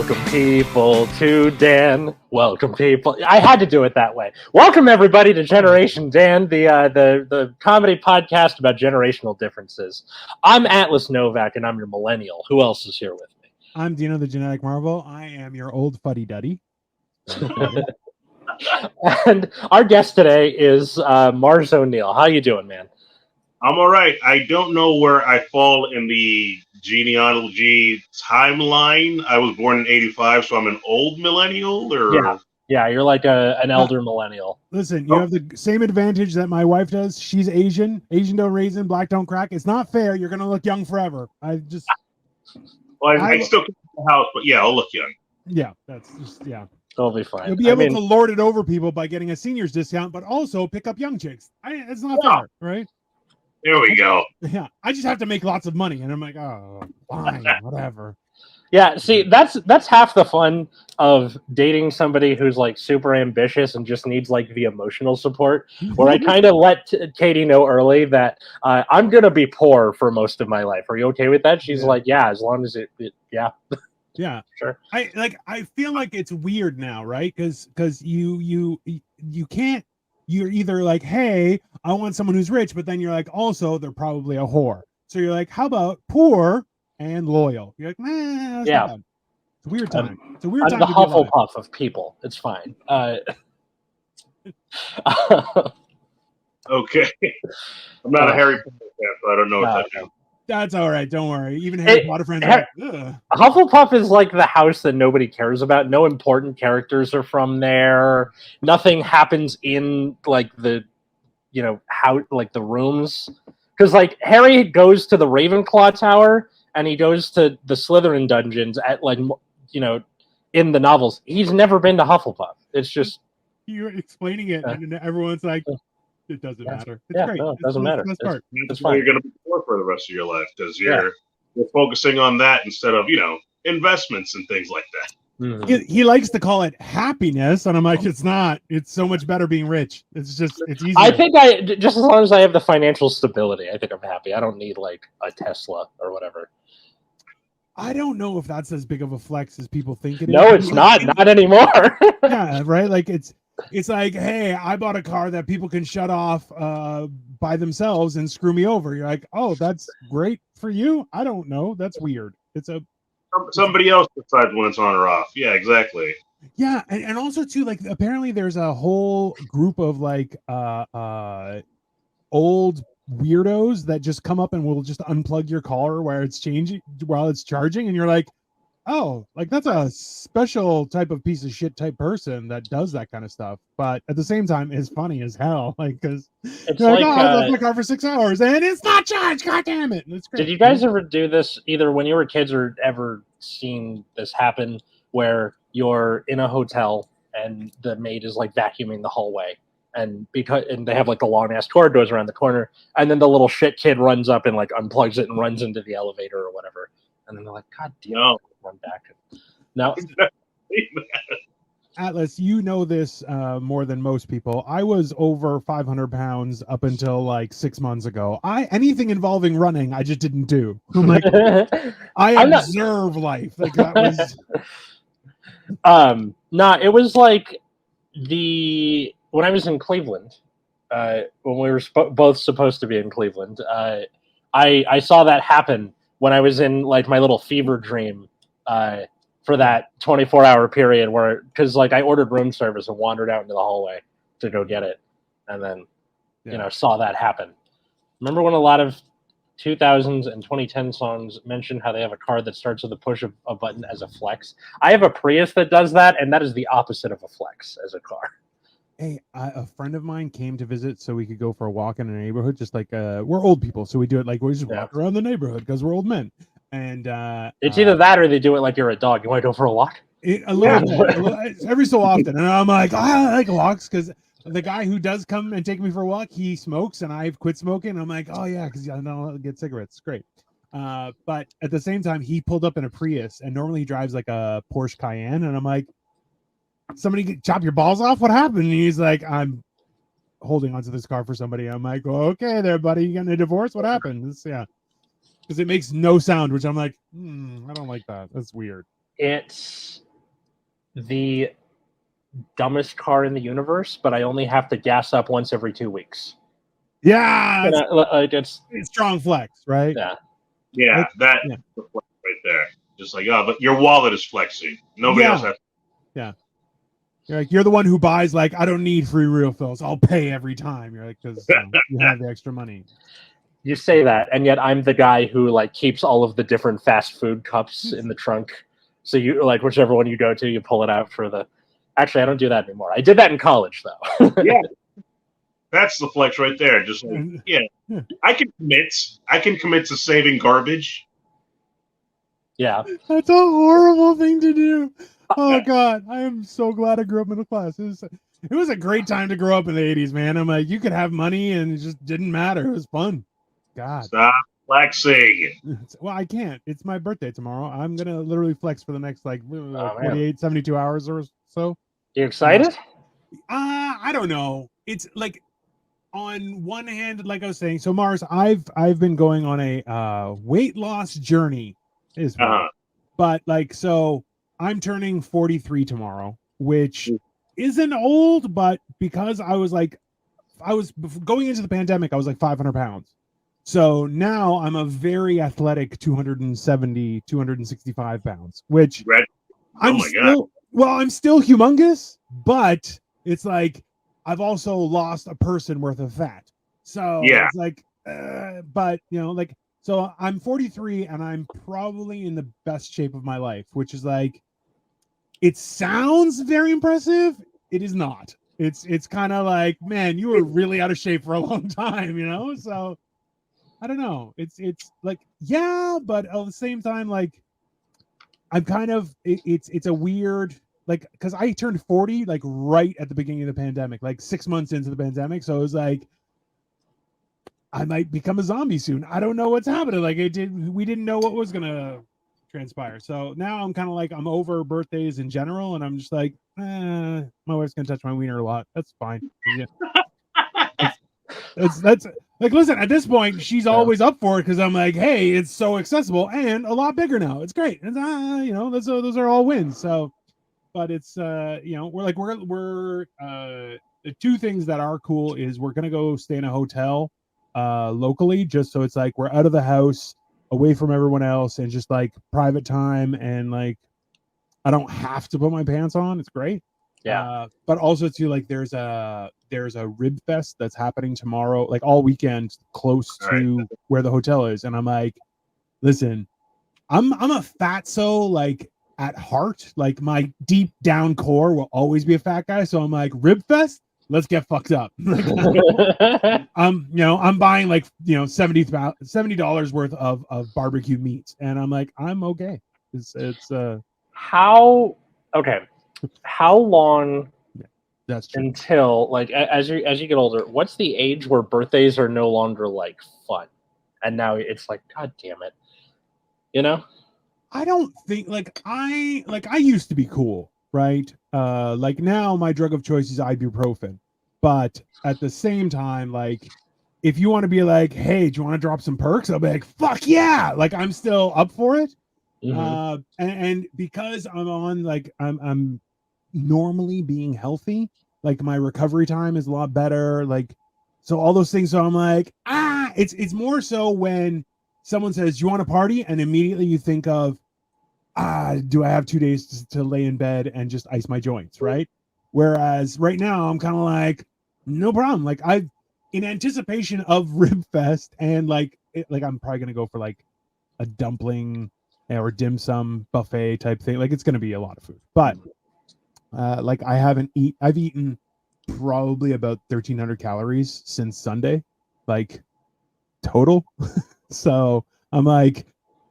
Welcome people to Dan. Welcome people. I had to do it that way. Welcome everybody to Generation Dan, the comedy podcast about generational differences. I'm Atlas Novak and I'm your millennial. Who else is here with me? I'm Dino, the genetic marvel. I am your old fuddy-duddy. And our guest today is Mars O'Neill. How you doing, man? I'm all right. I don't know where I fall in the genealogy timeline. I was born in 85, so I'm an old millennial, or Yeah, you're like an elder millennial. Listen, you have the same advantage that my wife does. She's Asian. Asian don't raisin, black don't crack. It's not fair. You're gonna look young forever. I still keep the house, but yeah, I'll look young. Yeah, that's just Totally fine. You'll be able to lord it over people by getting a senior's discount, but also pick up young chicks. It's not fair, right? There we go. Yeah, I just have to make lots of money, and I'm like, oh, fine, whatever. Yeah, see, that's half the fun of dating somebody who's like super ambitious and just needs like the emotional support. Where I kind of let Katie know early that I'm gonna be poor for most of my life. Are you okay with that? She's like, yeah, as long as it yeah. Yeah, sure. I feel like it's weird now, right? Because you can't. You're either like, hey, I want someone who's rich, but then you're like, also they're probably a whore. So you're like, how about poor and loyal? You're like, nah, that's not bad. It's a weird time. It's a weird time. I'm the Hufflepuff of people. It's fine. Okay, I'm not a Harry Potter fan, so I don't know what that means. That's all right. Don't worry. Even Harry Potter friends are like, Hufflepuff is like the house that nobody cares about. No important characters are from there. Nothing happens in like the, how like the rooms. Because like Harry goes to the Ravenclaw Tower and he goes to the Slytherin dungeons at like, in the novels. He's never been to Hufflepuff. It's just you're explaining it, and everyone's like, it doesn't matter. It's great. No, it doesn't matter. That's why you're going to be poor for the rest of your life, because you're focusing on that instead of investments and things like that. Mm-hmm. He likes to call it happiness, and I'm like, it's not. It's so much better being rich. It's easy. I think just as long as I have the financial stability, I think I'm happy. I don't need like a Tesla or whatever. I don't know if that's as big of a flex as people think it is. No, it's not anymore. Yeah, right. Like it's like, hey, I bought a car that people can shut off by themselves and screw me over. You're like, oh, that's great for you. I don't know. That's weird. Somebody else decides when it's on or off. Yeah, exactly. Yeah, and also too, like apparently there's a whole group of like old weirdos that just come up and will just unplug your car while it's charging, and you're like, oh, like that's a special type of piece of shit type person that does that kind of stuff. But at the same time, it's funny as hell. Like, because I left my car for 6 hours and it's not charged. God damn it! It's great. Did you guys ever do this either when you were kids or ever seen this happen where you're in a hotel and the maid is like vacuuming the hallway and they have like the long ass cord goes around the corner and then the little shit kid runs up and like unplugs it and runs into the elevator or whatever. And then they're like, God damn it, run back. No. Atlas, you know this more than most people. I was over 500 pounds up until like 6 months ago. Anything involving running, I just didn't do. I'm like, I observe life. Like that was. It was like when I was in Cleveland, when we were both supposed to be in Cleveland, I saw that happen when I was in like my little fever dream for that 24-hour period because like I ordered room service and wandered out into the hallway to go get it. And then, saw that happen. Remember when a lot of 2000s and 2010 songs mention how they have a car that starts with a push of a button as a flex? I have a Prius that does that, and that is the opposite of a flex as a car. Hey, a friend of mine came to visit so we could go for a walk in a neighborhood. Just like we're old people, so we do it like we just walk around the neighborhood because we're old men. And it's either that or they do it like you're a dog. You want to go for a walk? A little bit, every so often. And I'm like, I like walks because the guy who does come and take me for a walk, he smokes, and I've quit smoking. I'm like, oh yeah, because I don't get cigarettes. Great. But at the same time, he pulled up in a Prius, and normally he drives like a Porsche Cayenne, and I'm like, somebody chop your balls off? What happened? And he's like, I'm holding onto this car for somebody. I'm like, well, okay there, buddy. You getting a divorce? What happened? Because it makes no sound, which I'm like, I don't like that. That's weird. It's the dumbest car in the universe, but I only have to gas up once every 2 weeks. Yeah, It's strong flex, right? Yeah, that's the flex right there. Just like, oh, but your wallet is flexing. Nobody else has. Yeah. You're like, you're the one who buys, like, I don't need free refills. I'll pay every time. You're like, because you have the extra money. You say that, and yet I'm the guy who like keeps all of the different fast food cups in the trunk. So you like whichever one you go to, you pull it out for the. Actually, I don't do that anymore. I did that in college, though. Yeah, that's the flex right there. Just like, yeah, I can commit to saving garbage. Yeah, that's a horrible thing to do. Oh God, I am so glad I grew up middle class. It was a great time to grow up in the 80s, man. I'm like, you could have money and it just didn't matter. It was fun. God. Stop flexing. Well, I can't. It's my birthday tomorrow. I'm going to literally flex for the next 48, 72 hours or so. You excited? I don't know. It's like on one hand, like I was saying, so Mars, I've been going on a weight loss journey but like, so I'm turning 43 tomorrow, which isn't old, but because I was going into the pandemic, I was like 500 pounds. So now I'm a very athletic 270, 265 pounds, which I'm still humongous, but it's like I've also lost a person worth of fat. So it's like, but like, so I'm 43 and I'm probably in the best shape of my life, which is like, it sounds very impressive. It is not. It's kind of like, man, you were really out of shape for a long time, So I don't know. It's like, yeah, but at the same time, like I'm kind of, it's a weird, like, because I turned 40 like right at the beginning of the pandemic, like 6 months into the pandemic. So it was like, I might become a zombie soon. I don't know what's happening. Like we didn't know what was gonna transpire. So now I'm kind of like, I'm over birthdays in general, and I'm just like, my wife's gonna touch my wiener a lot. That's fine. Yeah. That's like, listen, at this point, she's always up for it because I'm like, hey, it's so accessible and a lot bigger now. It's great. And those are all wins. So, but it's we're the two things that are cool is we're gonna go stay in a hotel locally, just so it's like we're out of the house, away from everyone else, and just like private time, and like I don't have to put my pants on. It's great. But also too, like there's a rib fest that's happening tomorrow, like all weekend, close to where the hotel is, and I'm like, listen, I'm a fatso, like at heart, like my deep down core will always be a fat guy, so I'm like, rib fest, let's get fucked up. I'm buying like $70 worth of barbecue meats, and I'm like, I'm okay. It's how long that's true. Until like as you get older, what's the age where birthdays are no longer like fun, and now it's like, god damn it, I don't think I used to be cool, right? Like now my drug of choice is ibuprofen, but at the same time, like if you want to be like, hey, do you want to drop some perks? I'll be like, fuck yeah, like I'm still up for it. And because I'm on, like I'm normally being healthy, like my recovery time is a lot better, like so all those things. So I'm like, it's more so when someone says, you want to party, and immediately you think of, do I have 2 days to lay in bed and just ice my joints, right? Whereas right now I'm kind of like, no problem. Like I've, in anticipation of Rib Fest, and like I'm probably gonna go for like a dumpling or dim sum buffet type thing. Like it's gonna be a lot of food, but like I've eaten probably about 1,300 calories since Sunday, like total. So I'm like,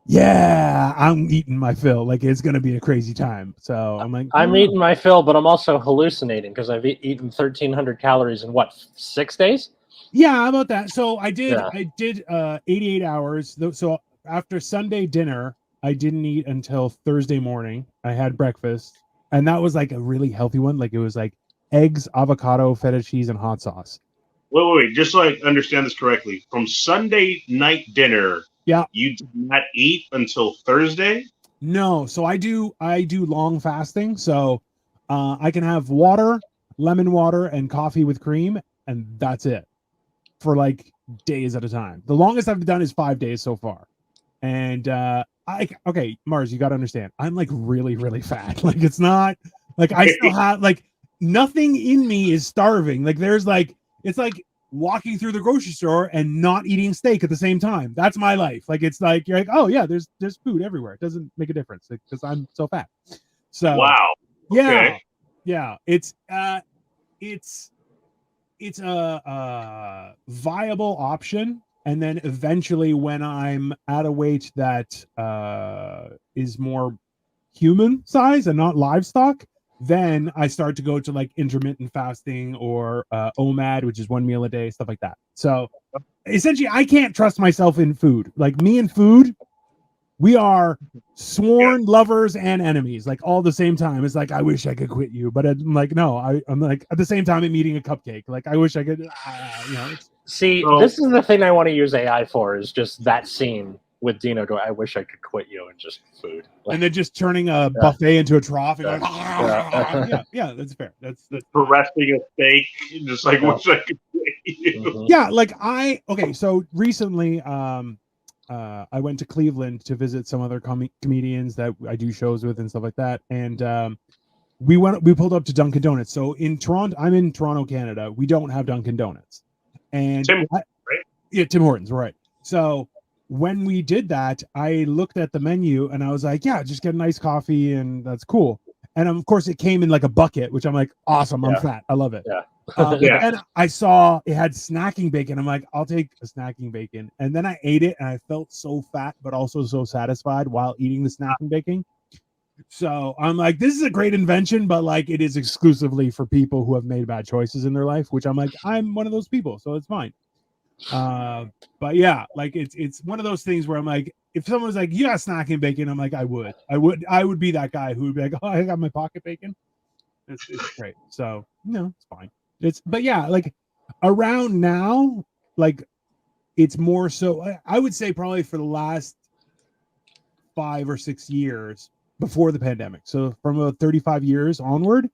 yeah, I'm eating my fill. Like it's gonna be a crazy time. So I'm like, I'm eating my fill, but I'm also hallucinating because I've eaten 1,300 calories in what, 6 days? Yeah, about that. So I did 88 hours. So after Sunday dinner, I didn't eat until Thursday morning. I had breakfast, and that was like a really healthy one. Like it was like eggs, avocado, feta cheese, and hot sauce. Wait. Just so I understand this correctly, from Sunday night dinner, you did not eat until Thursday? Yeah. Yeah. No, so I do long fasting. So I can have water, lemon water, and coffee with cream, and that's it for like days at a time. The longest I've done is 5 days so far. And okay, Mars, you got to understand, I'm like really, really fat. Like it's not like I still have like nothing in me is starving. Like there's like it's like walking through the grocery store and not eating steak at the same time. That's my life. Like it's like you're like, oh yeah, there's food everywhere. It doesn't make a difference because I'm so fat. So Wow. Okay. yeah, it's a viable option. And then eventually, when I'm at a weight that is more human size and not livestock, then I start to go to like intermittent fasting or OMAD, which is 1 meal a day, stuff like that. So essentially, I can't trust myself in food. Like me and food, we are sworn lovers and enemies, like all the same time. It's like I wish I could quit you, but I'm like, no, I'm like at the same time I'm eating a cupcake. Like I wish I could, See, this is the thing I want to use AI for, is just that scene with Dino going, I wish I could quit you, and just food. Like, and then just turning a buffet into a trough and going, yeah, that's fair. That's caressing a steak, just like wish I could quit you. Mm-hmm. Yeah, like so recently I went to Cleveland to visit some other comedians that I do shows with and stuff like that. And we pulled up to Dunkin' Donuts. So in Toronto, I'm in Toronto, Canada. We don't have Dunkin' Donuts. And Tim, right? Yeah, Tim Hortons, right. So when we did that, I looked at the menu and I was like, yeah, just get a nice coffee and that's cool. And of course it came in like a bucket, which I'm like, awesome, I'm fat. I love it. Yeah. And I saw it had snacking bacon. I'm like, I'll take a snacking bacon. And then I ate it and I felt so fat, but also so satisfied while eating the snacking bacon. So I'm like, this is a great invention, but like it is exclusively for people who have made bad choices in their life, which I'm like, I'm one of those people, so it's fine. But yeah, like it's one of those things where I'm like, if someone's like, you got snacking bacon, I'm like, I would be that guy who would be like, oh, I got my pocket bacon. It's great. So it's fine. But yeah, like around now, like it's more so, I would say probably for the last 5 or 6 years before the pandemic. So from about 35 years onward,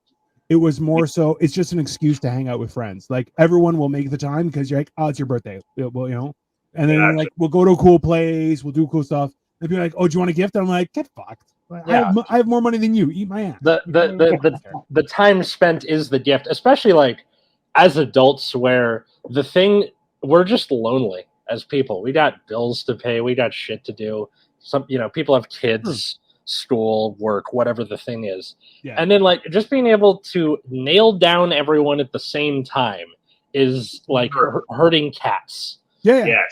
it was more so it's just an excuse to hang out with friends. Like everyone will make the time because you're like, oh, it's your birthday. Well, and then like we'll go to a cool place, we'll do cool stuff. And be like, oh, do you want a gift? And I'm like, get fucked. I have more money than you. Eat my ass. The time spent is the gift, especially like as adults, where we're just lonely as people. We got bills to pay, we got shit to do. People have kids, school, work, whatever the thing is. Yeah. And then like just being able to nail down everyone at the same time is like herding cats. Yeah.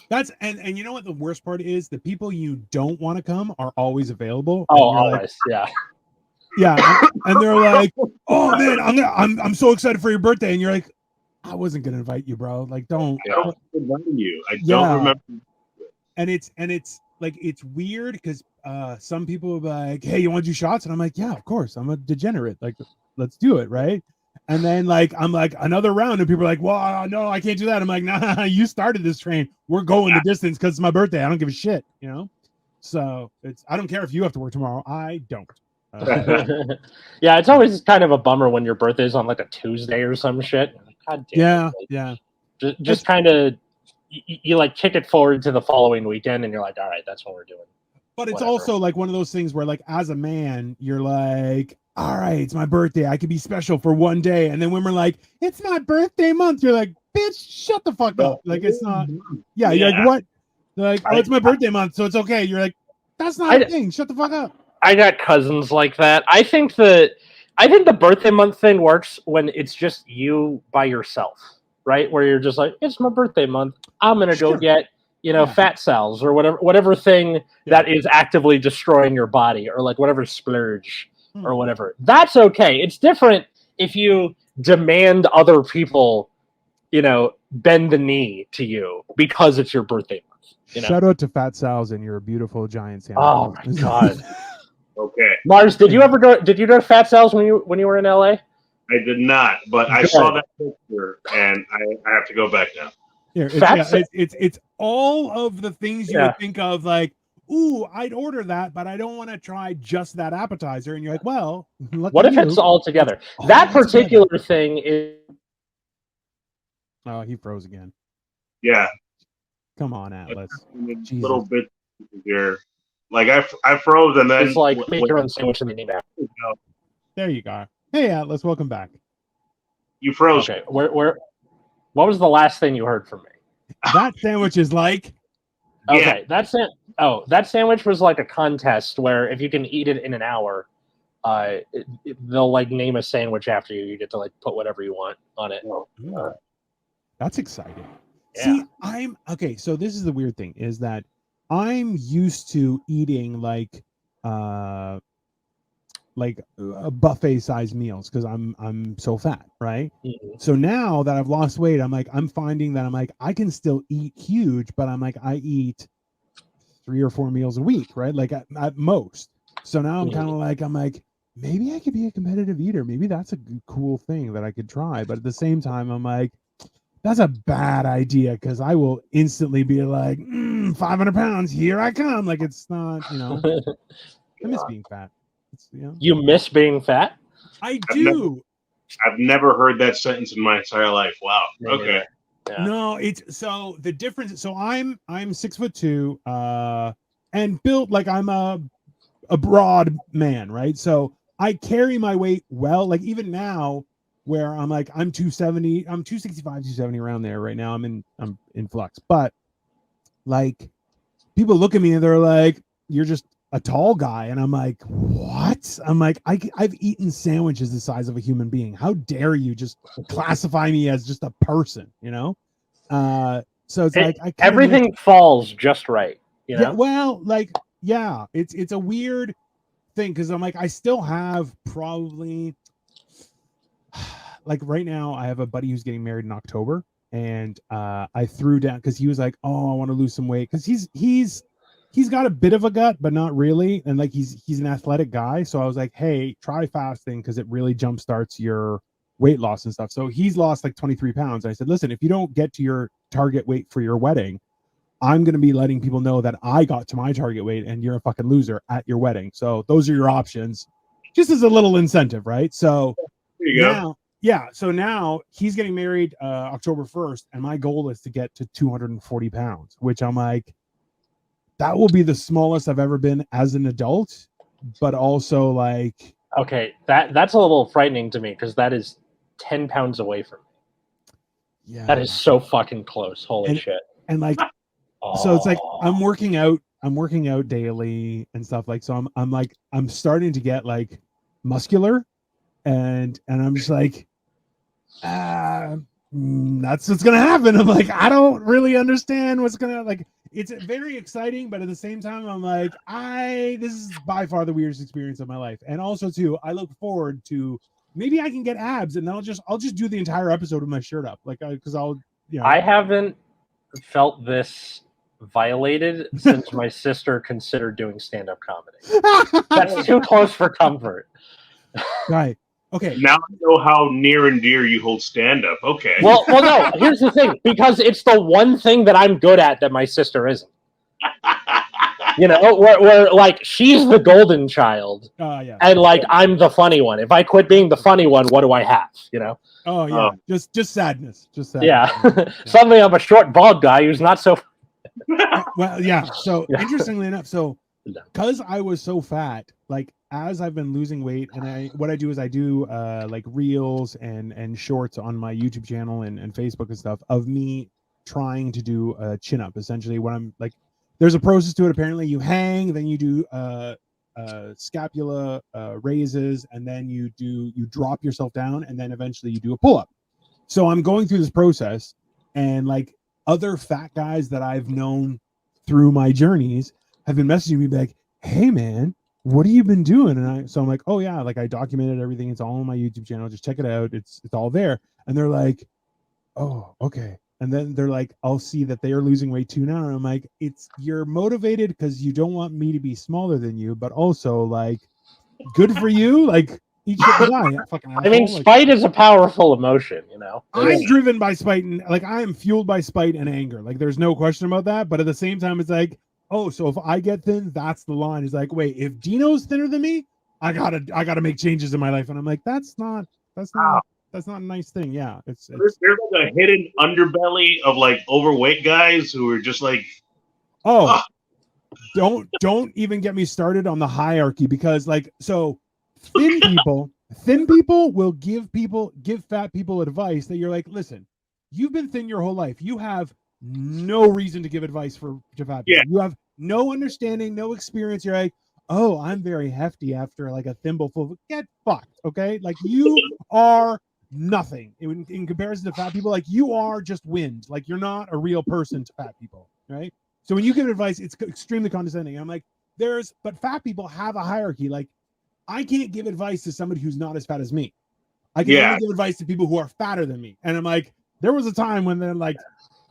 That's and you know what the worst part is? The people you don't want to come are always available. Oh, always, like, yeah. And they're like, "Oh man, I'm so excited for your birthday," and you're like, "I wasn't gonna invite you, bro. Like, don't." I don't invite you. I don't remember. And it's like it's weird because some people will be like, "Hey, you want to do shots?" And I'm like, "Yeah, of course. I'm a degenerate. Like, let's do it, right?" And then like I'm like another round, and people are like, "Well, no, I can't do that." I'm like, "Nah, you started this train. We're going the distance because it's my birthday. I don't give a shit, So I don't care if you have to work tomorrow. I don't. Yeah, it's always kind of a bummer when your birthday's on like a Tuesday or some shit. God damn. Yeah. Just kind of you like kick it forward to the following weekend, and you're like, all right, that's what we're doing. But it's also like one of those things where like as a man, you're like, all right, it's my birthday. I could be special for one day. And then when we're like, it's my birthday month, you're like, bitch, shut the fuck up. Like it's not. Yeah. You're like, what? They're like, oh, it's my birthday month, so it's okay. You're like, that's not a thing. Shut the fuck up. I got cousins like that. I think the birthday month thing works when it's just you by yourself, right? Where you're just like, it's my birthday month. I'm gonna go get fat cells or whatever thing that is actively destroying your body, or like whatever splurge or whatever. That's okay. It's different if you demand other people, bend the knee to you because it's your birthday month. Shout out to Fat Sal's and your beautiful giant sandwich. Oh my god. Okay. Mars, did you go to Fat Sal's when you were in LA? I did not, but I saw that picture and I have to go back now. It's all of the things you would think of, like, ooh, I'd order that, but I don't want to try just that appetizer. And you're like, well, what if it's all together? all That particular together. thing is. Oh, he froze again. Yeah. Come on, Atlas. Little bit here. Like I froze and then It's like make your own sandwich and then eat that. There you go. Hey, Atlas, welcome back. You froze. Okay, where? What was the last thing you heard from me? That sandwich is like. Okay, that sandwich was like a contest where if you can eat it in an hour, they'll like name a sandwich after you. You get to like put whatever you want on it. That's exciting. Yeah. See, I'm okay. So this is the weird thing is that I'm used to eating like buffet size meals because I'm so fat, right? Mm-hmm. So now that I've lost weight, I'm finding that I can still eat huge, but I eat 3 or 4 meals a week, right? Like at most. So now I'm like, maybe I could be a competitive eater. Maybe that's a cool thing that I could try. But at the same time, I'm like, that's a bad idea because I will instantly be like, 500 pounds, here I come. Like it's not, I miss being fat. You miss being fat? I do. I've never heard that sentence in my entire life. Wow. Okay. Yeah. No, it's so the difference. So I'm 6'2", and built like I'm a broad man, right? So I carry my weight well. Like even now, where I'm 270, I'm 265, 270 around there right now. I'm in flux, but like people look at me and they're like, "You're just a tall guy," and I'm like, what? I'm like, I've eaten sandwiches the size of a human being. How dare you just classify me as just a person, So it's like everything falls just right, Yeah, well, it's a weird thing because I'm like, I still have probably like right now I have a buddy who's getting married in October, and I threw down because he was like, oh, I want to lose some weight because he's got a bit of a gut, but not really. And like, he's an athletic guy. So I was like, hey, try fasting because it really jumpstarts your weight loss and stuff. So he's lost like 23 pounds. I said, listen, if you don't get to your target weight for your wedding, I'm going to be letting people know that I got to my target weight and you're a fucking loser at your wedding. So those are your options, just as a little incentive. Right. So so now he's getting married October 1st. And my goal is to get to 240 pounds, which I'm like, that will be the smallest I've ever been as an adult, but also like. Okay, that's a little frightening to me because that is 10 pounds away from me. Yeah, that is so fucking close. Holy shit! And like, so it's like I'm working out daily and stuff like. So I'm starting to get like muscular, and I'm just like, that's what's gonna happen. I'm like, I don't really understand what's gonna like. It's very exciting, but at the same time, I'm like, this is by far the weirdest experience of my life. And also too, I look forward to maybe I can get abs and I'll just do the entire episode with my shirt up. Like, because I haven't felt this violated since my sister considered doing stand-up comedy. That's too close for comfort. Right. Okay. Now I know how near and dear you hold stand-up. Okay. Well, no. Here's the thing, because it's the one thing that I'm good at that my sister isn't. Where like she's the golden child, and like I'm the funny one. If I quit being the funny one, what do I have? Oh yeah, just sadness. Yeah. Suddenly I'm a short, bald guy who's not so. Well, yeah. So interestingly enough, because I was so fat, like as I've been losing weight, and what I do is I do like reels and shorts on my YouTube channel and Facebook and stuff of me trying to do a chin up. Essentially, when I'm like, there's a process to it. Apparently, you hang, then you do scapula raises, and then you drop yourself down, and then eventually you do a pull up. So I'm going through this process, and like other fat guys that I've known through my journeys have been messaging me like, hey man, what have you been doing? And so I'm like, oh yeah, like I documented everything. It's all on my YouTube channel. Just check it out. It's all there. And they're like, oh, okay. And then they're like, I'll see that they are losing weight too now. And I'm like, you're motivated because you don't want me to be smaller than you, but also like, good for you. Like, eat shit and die. I mean, spite is a powerful emotion, I'm driven by spite, and like I am fueled by spite and anger. Like, there's no question about that. But at the same time, it's like, oh, so if I get thin, that's the line. He's like, wait, if Dino's thinner than me, I gotta make changes in my life. And I'm like, that's not a nice thing. Yeah, there's like a hidden underbelly of like overweight guys who are just like, oh, don't even get me started on the hierarchy, because like, so thin people will give fat people advice that you're like, listen, you've been thin your whole life. You have no reason to give advice to fat people. Yeah. You have no understanding, no experience. You're like, oh, I'm very hefty after like a thimble full. Get fucked, okay? Like, you are nothing in comparison to fat people. Like, you are just wind. Like, you're not a real person to fat people, right? So when you give advice, it's extremely condescending. I'm like, but fat people have a hierarchy. Like, I can't give advice to somebody who's not as fat as me. I can only give advice to people who are fatter than me. And I'm like, there was a time when they're like,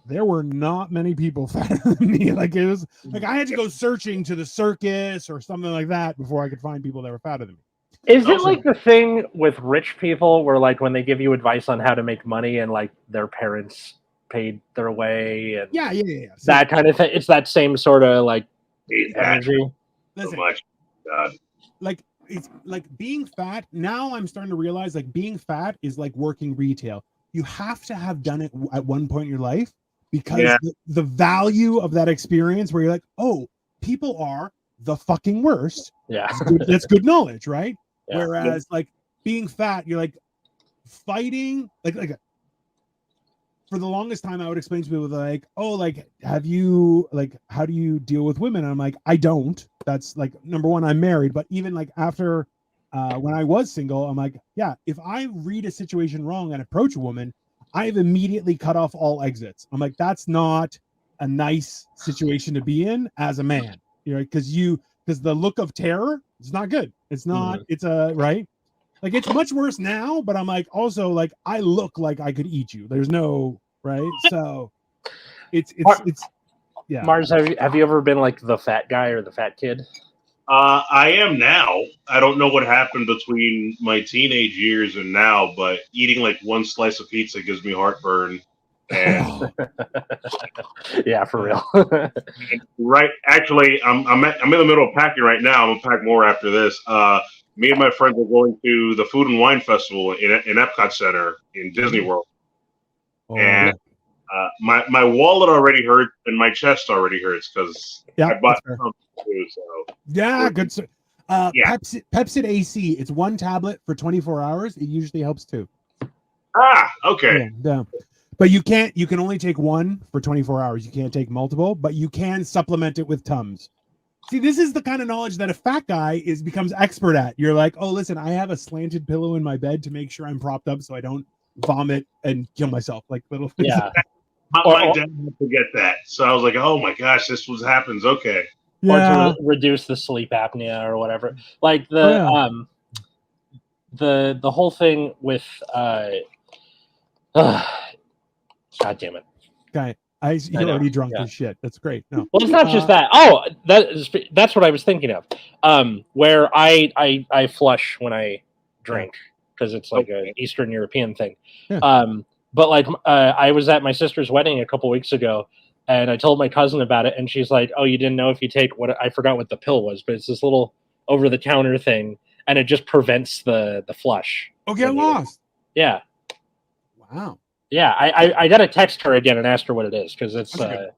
there were not many people fatter than me. Like, it was like I had to go searching to the circus or something like that before I could find people that were fatter than me. Is it like the thing with rich people where like when they give you advice on how to make money and like their parents paid their way and yeah. So, that kind of thing? It's that same sort of like energy. Listen, so much. God. Like, it's like being fat. Now I'm starting to realize like being fat is like working retail. You have to have done it at one point in your life, because the value of that experience where you're like, oh, people are the fucking worst. Yeah. That's good knowledge, right? Yeah. Whereas like being fat, you're like fighting, like for the longest time I would explain to people like, oh, like, how do you deal with women? And I'm like, I don't. That's like, number one, I'm married, but even like after when I was single, I'm like, yeah, if I read a situation wrong and approach a woman, I've immediately cut off all exits. I'm like, that's not a nice situation to be in as a man, you know, because the look of terror is not good. It's not, it's right. Like, it's much worse now, but I'm like, also like, I look like I could eat you. There's no, right. So it's yeah. Mars, have you ever been like the fat guy or the fat kid? I am now. I don't know what happened between my teenage years and now, but eating like one slice of pizza gives me heartburn. And yeah, for real. right, actually, I'm in the middle of packing right now. I'm gonna pack more after this. Me and my friends are going to the Food and Wine Festival in Epcot Center in Disney World, and my wallet already hurts and my chest already hurts because I bought something too. So good. Pepsid AC. It's one tablet for 24 hours. It usually helps too. Okay. Yeah. But you can only take one for 24 hours. You can't take multiple, but you can supplement it with Tums. See, this is the kind of knowledge that a fat guy becomes expert at. You're like, oh, listen, I have a slanted pillow in my bed to make sure I'm propped up so I don't vomit and kill myself. Like little things. Yeah. My dad had to get that. So I was like, oh my gosh, this what happens. Okay. Yeah. Or to reduce the sleep apnea or whatever. Like the whole thing with God damn it. Guy, you're already drunk as shit. That's great. No. Well, it's not just that. Oh, that's what I was thinking of. Where I flush when I drink because it's like an Eastern European thing. Yeah. But like I was at my sister's wedding a couple weeks ago, and I told my cousin about it, and she's like, "Oh, you didn't know if you take what I forgot what the pill was, but it's this little over-the-counter thing, and it just prevents the flush." Oh, get lost. Yeah. Wow. Yeah, I got to text her again and ask her what it is because it's because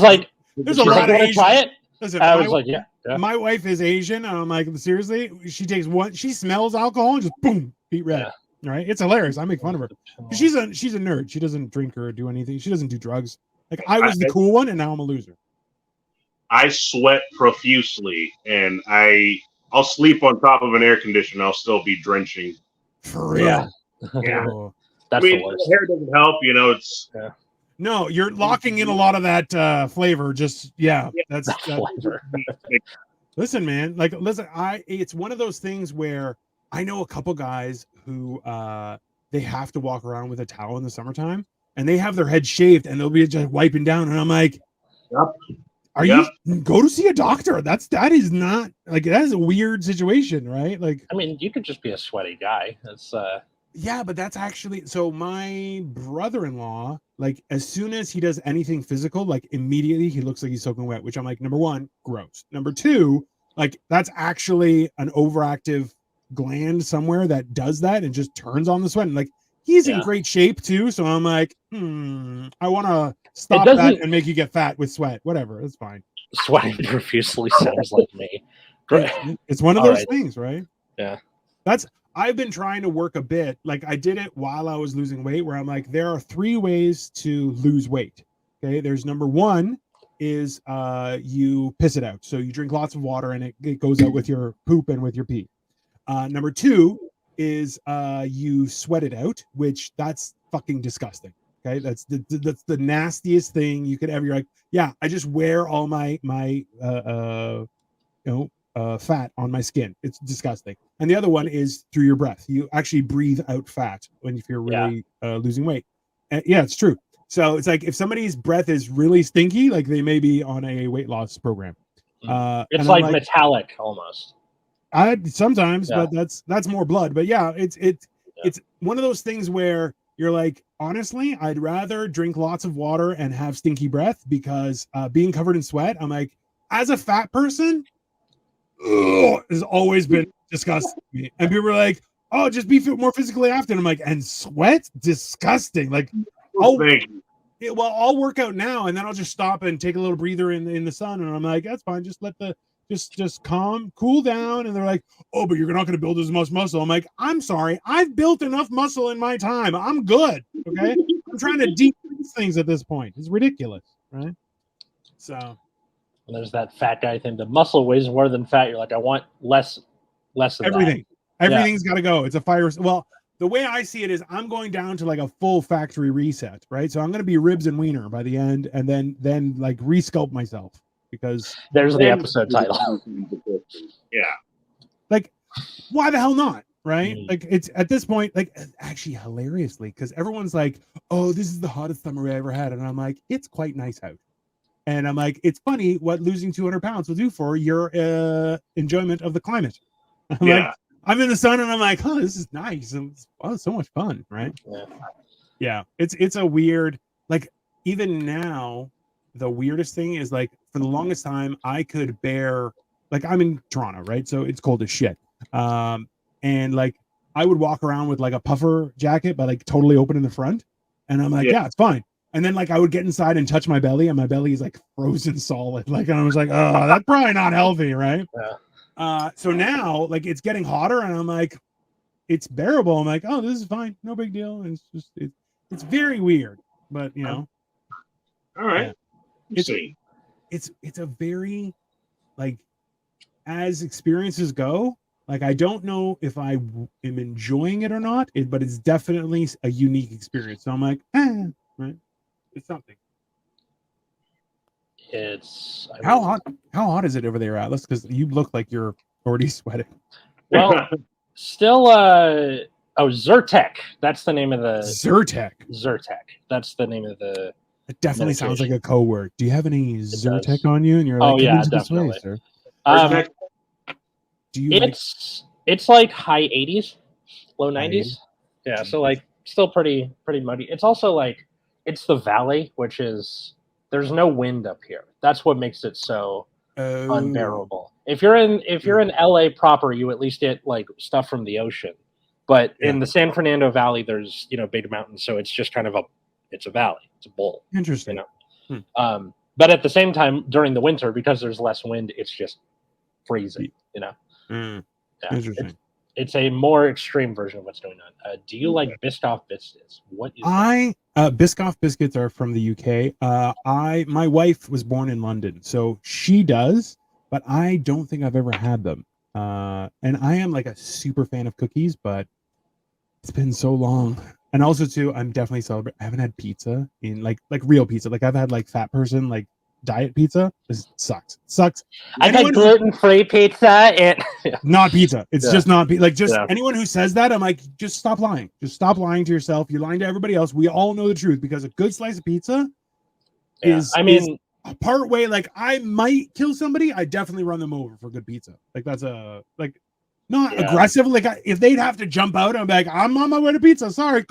like there's a lot of Asian. Try it. Listen, I was like, yeah. My wife is Asian, and I'm like, seriously, she takes one. She smells alcohol and just boom, beat red. Yeah. Right? It's hilarious. I make fun of her. She's a nerd. She doesn't drink or do anything. She doesn't do drugs. Like I was the cool one, and now I'm a loser. I sweat profusely, and I'll sleep on top of an air conditioner. I'll still be drenching. For real. Yeah. That's the worst. The hair doesn't help, you know. It's no, you're locking in a lot of that flavor. Just that's flavor. Listen, man, it's one of those things where I know a couple guys who they have to walk around with a towel in the summertime, and they have their head shaved, and they'll be just wiping down, and I'm like, are you go to see a doctor? That is not like that is a weird situation, right? Like, I mean, you could just be a sweaty guy. That's Yeah, but that's actually so my brother-in-law, like as soon as he does anything physical, like immediately he looks like he's soaking wet, which I'm like, number one, gross. Number two, like that's actually an overactive gland somewhere that does that and just turns on the sweat. And like he's in Yeah. great shape too. So I'm like, I want to It stop that doesn't and make you get fat with sweat. Whatever, that's fine. sweating profusely sounds like me. It's one of All those right. things, right? Yeah. That's I've been trying to work a bit. Like I did it while I was losing weight, where I'm like, there are 3 ways to lose weight. Okay. There's number one is you piss it out. So you drink lots of water and it goes out with your poop and with your pee. Number two is you sweat it out, which that's fucking disgusting. Okay. That's the nastiest thing you could ever. You're like, yeah, I just wear all my fat on my skin. It's disgusting. And the other one is through your breath. You actually breathe out fat when if you're really losing weight. And yeah, it's true. So it's like if somebody's breath is really stinky, like they may be on a weight loss program. It's like metallic almost. I sometimes, but that's more blood. But yeah, it's one of those things where you're like, honestly, I'd rather drink lots of water and have stinky breath because being covered in sweat, I'm like, as a fat person, has always been disgusting to me. And people are like, oh, just be more physically active. And I'm like, and sweat? Disgusting. Like, I'll work out now and then I'll just stop and take a little breather in the sun. And I'm like, that's fine. Just let the just cool down. And they're like, oh, but you're not going to build as much muscle. I'm like, I'm sorry. I've built enough muscle in my time. I'm good. Okay. I'm trying to decrease things at this point. It's ridiculous. Right. So and there's that fat guy thing. The muscle weighs more than fat. You're like, I want less of everything. That. Everything's got to go. It's a fire. Well, the way I see it is I'm going down to like a full factory reset, right? So I'm going to be ribs and wiener by the end and then like resculpt myself because there's the episode title. Yeah. Like, why the hell not? Right? Like it's at this point, like actually hilariously, because everyone's like, oh, this is the hottest summer I ever had. And I'm like, it's quite nice out. And I'm like, it's funny what losing 200 pounds will do for your enjoyment of the climate. I'm like, I'm in the sun and I'm like, oh, this is nice. It's so much fun, right? Yeah. It's a weird, like, even now, the weirdest thing is like, for the longest time, I could bear, like, I'm in Toronto, right? So it's cold as shit. And like, I would walk around with like a puffer jacket, but like totally open in the front. And I'm like, yeah, it's fine. And then like I would get inside and touch my belly, and my belly is like frozen solid. Like, and I was like, oh, that's probably not healthy, right? So now like it's getting hotter, and I'm like, it's bearable. I'm like, oh, this is fine, no big deal. And it's just it's very weird, but you know, all right. It's a very like as experiences go. Like I don't know if I am enjoying it or not, but it's definitely a unique experience. So I'm like, right. It's something. It's how hot is it over there, Atlas? Because you look like you're already sweating. Well, still Zyrtec. That's the name of the Zyrtec. That's the name of the. It definitely sounds like a code word. Do you have any Zyrtec on you? And you're like, oh yeah, definitely. Way, sir. Do you? It's like high 80s, low 90s. Yeah, so like still pretty muddy. It's also like. It's the valley, which is there's no wind up here. That's what makes it so unbearable. If you're in LA proper, you at least get like stuff from the ocean. But in the San Fernando Valley, there's big mountains, so it's just kind of it's a valley. It's a bowl. Interesting. But at the same time, during the winter, because there's less wind, it's just freezing. Interesting. It's a more extreme version of what's going on. Do you like Biscoff biscuits? What is Biscoff biscuits are from the UK. My wife was born in London, so she does, but I don't think I've ever had them. And I am like a super fan of cookies, but it's been so long. And also too, I'm definitely celebrating. I haven't had pizza in like real pizza. Like I've had like fat person like diet pizza. This sucks. I've had gluten-free pizza and not pizza. It's just not like anyone who says that, I'm like, just stop lying. Just stop lying to yourself. You're lying to everybody else. We all know the truth because a good slice of pizza is a part way. Like I might kill somebody. I definitely run them over for good pizza. Like that's no Not aggressive. Like if they'd have to jump out, I'm like, I'm on my way to pizza. Sorry,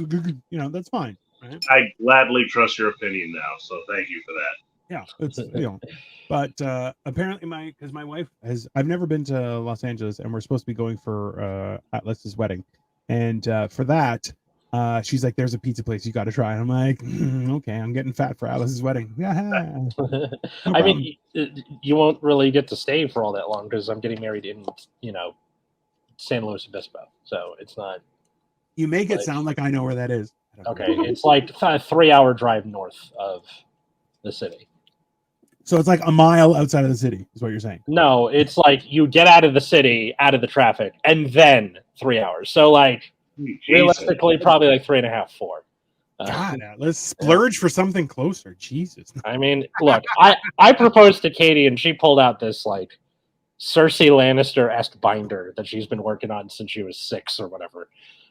that's fine. Right? I gladly trust your opinion now, so thank you for that. Yeah, it's but apparently because my wife I've never been to Los Angeles, and we're supposed to be going for Atlas's wedding, and for that. She's like, there's a pizza place you got to try. And I'm like, okay, I'm getting fat for Alice's wedding. Yeah. No I mean, you won't really get to stay for all that long because I'm getting married in, San Luis Obispo. So it's not. You make it sound like I know where that is. Okay, it's like a 3-hour drive north of the city. So it's like a mile outside of the city, is what you're saying? No, it's like you get out of the city, out of the traffic, and then 3 hours. So like. Realistically, probably like 3.5, 4. God, let's splurge for something closer. Jesus. I mean, look, I proposed to Katie, and she pulled out this like Cersei Lannister-esque binder that she's been working on since she was 6 or whatever.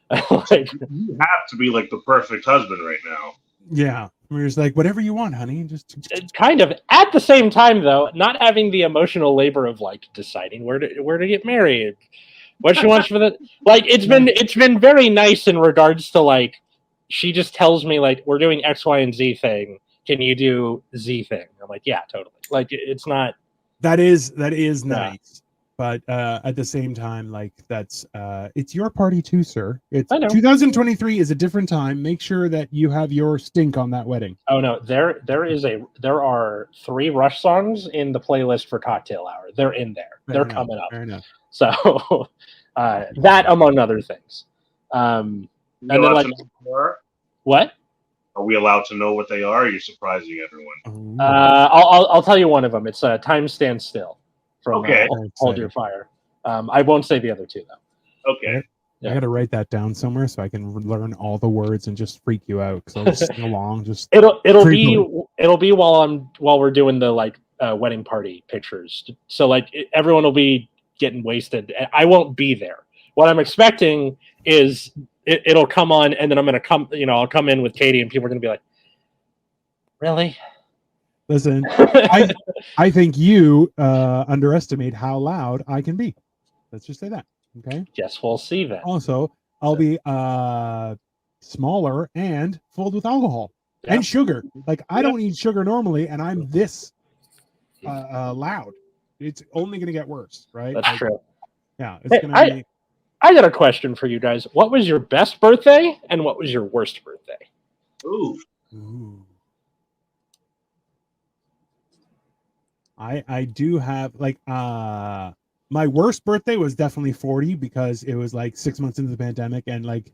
Like, you have to be like the perfect husband right now. Yeah, we're just like whatever you want, honey. Just kind of. At the same time, though, not having the emotional labor of like deciding where to get married. What she wants for the it's been very nice in regards to like she just tells me like we're doing X, Y, and Z thing. Can you do Z thing? I'm like, yeah, totally. Like it's not that is nice. But at the same time, like that's it's your party too, sir. It's 2023 is a different time. Make sure that you have your stink on that wedding. Oh no, there are 3 Rush songs in the playlist for Cocktail Hour. They're in there. They're coming up. Fair enough. So that among other things. And then like what? Are we allowed to know what they are? Or are you surprising everyone? I'll tell you one of them. It's Time Stands Still from Hold Your Fire. I won't say the other 2 though. Okay. Yeah. I got to write that down somewhere so I can learn all the words and just freak you out because I'll just sing along. Just it'll be while we're doing the like wedding party pictures. So like everyone will be getting wasted. I won't be there. What I'm expecting is it'll come on, and then I'm gonna come. I'll come in with Katie, and people are gonna be like, "Really?" Listen, I think you underestimate how loud I can be. Let's just say that. Okay. Yes, we'll see that. Also, I'll be smaller and filled with alcohol and sugar. Like I don't eat sugar normally, and I'm this loud. It's only going to get worse, right? That's true. Yeah, it's going to be. I got a question for you guys. What was your best birthday, and what was your worst birthday? Ooh. I do have like my worst birthday was definitely 40 because it was like 6 months into the pandemic and like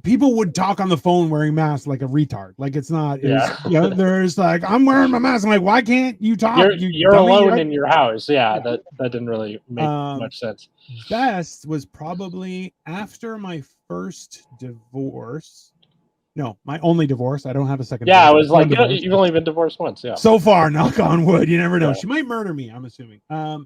people would talk on the phone wearing masks like a retard. Like it's not there's like I'm wearing my mask. I'm like, why can't you talk? You're alone in your house. Yeah. That didn't really make much sense. Best was probably after my first divorce. No, my only divorce. I don't have a second. Yeah, I was like, you've only been divorced once. Yeah. So far, knock on wood. You never know. She might murder me. I'm assuming. Yeah,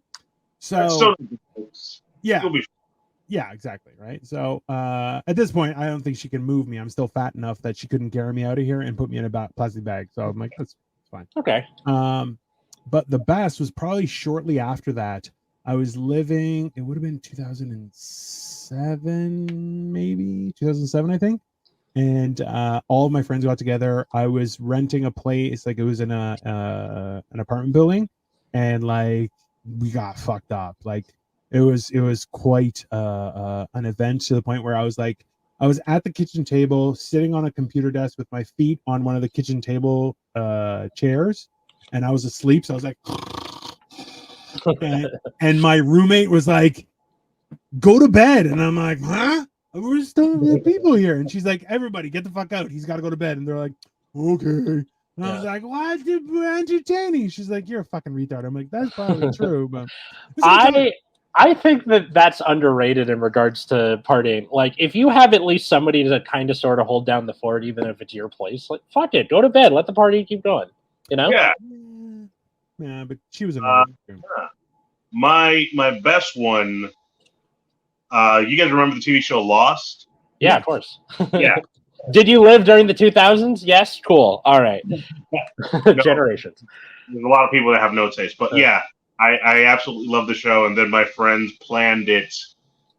exactly. Right. So at this point, I don't think she can move me. I'm still fat enough that she couldn't carry me out of here and put me in a plastic bag. So I'm like, that's fine. Okay. But the best was probably shortly after that. I was living. It would have been 2007, maybe 2007, I think. And all of my friends got together. I was renting a place, like it was in an apartment building, and like we got fucked up. Like it was quite an event to the point where I was at the kitchen table, sitting on a computer desk with my feet on one of the kitchen table chairs, and I was asleep. So I was like, and my roommate was like, "Go to bed," and I'm like, "Huh? We're still people here." And she's like, "Everybody get the fuck out. He's got to go to bed." And they're like, "Okay." And I was like, "Why did we entertaining?" She's like, "You're a fucking retard." I'm like, "That's probably true." But I think that's underrated in regards to partying. Like, if you have at least somebody to kind of sort of hold down the fort, even if it's your place, like, fuck it, go to bed, let the party keep going. You know? Yeah, but she was annoying. My best one. You guys remember the TV show Lost? Yeah, of course. Yeah. Did you live during the 2000s? Yes. Cool. All right. Generations. There's a lot of people that have no taste, but yeah. I absolutely love the show, and then my friends planned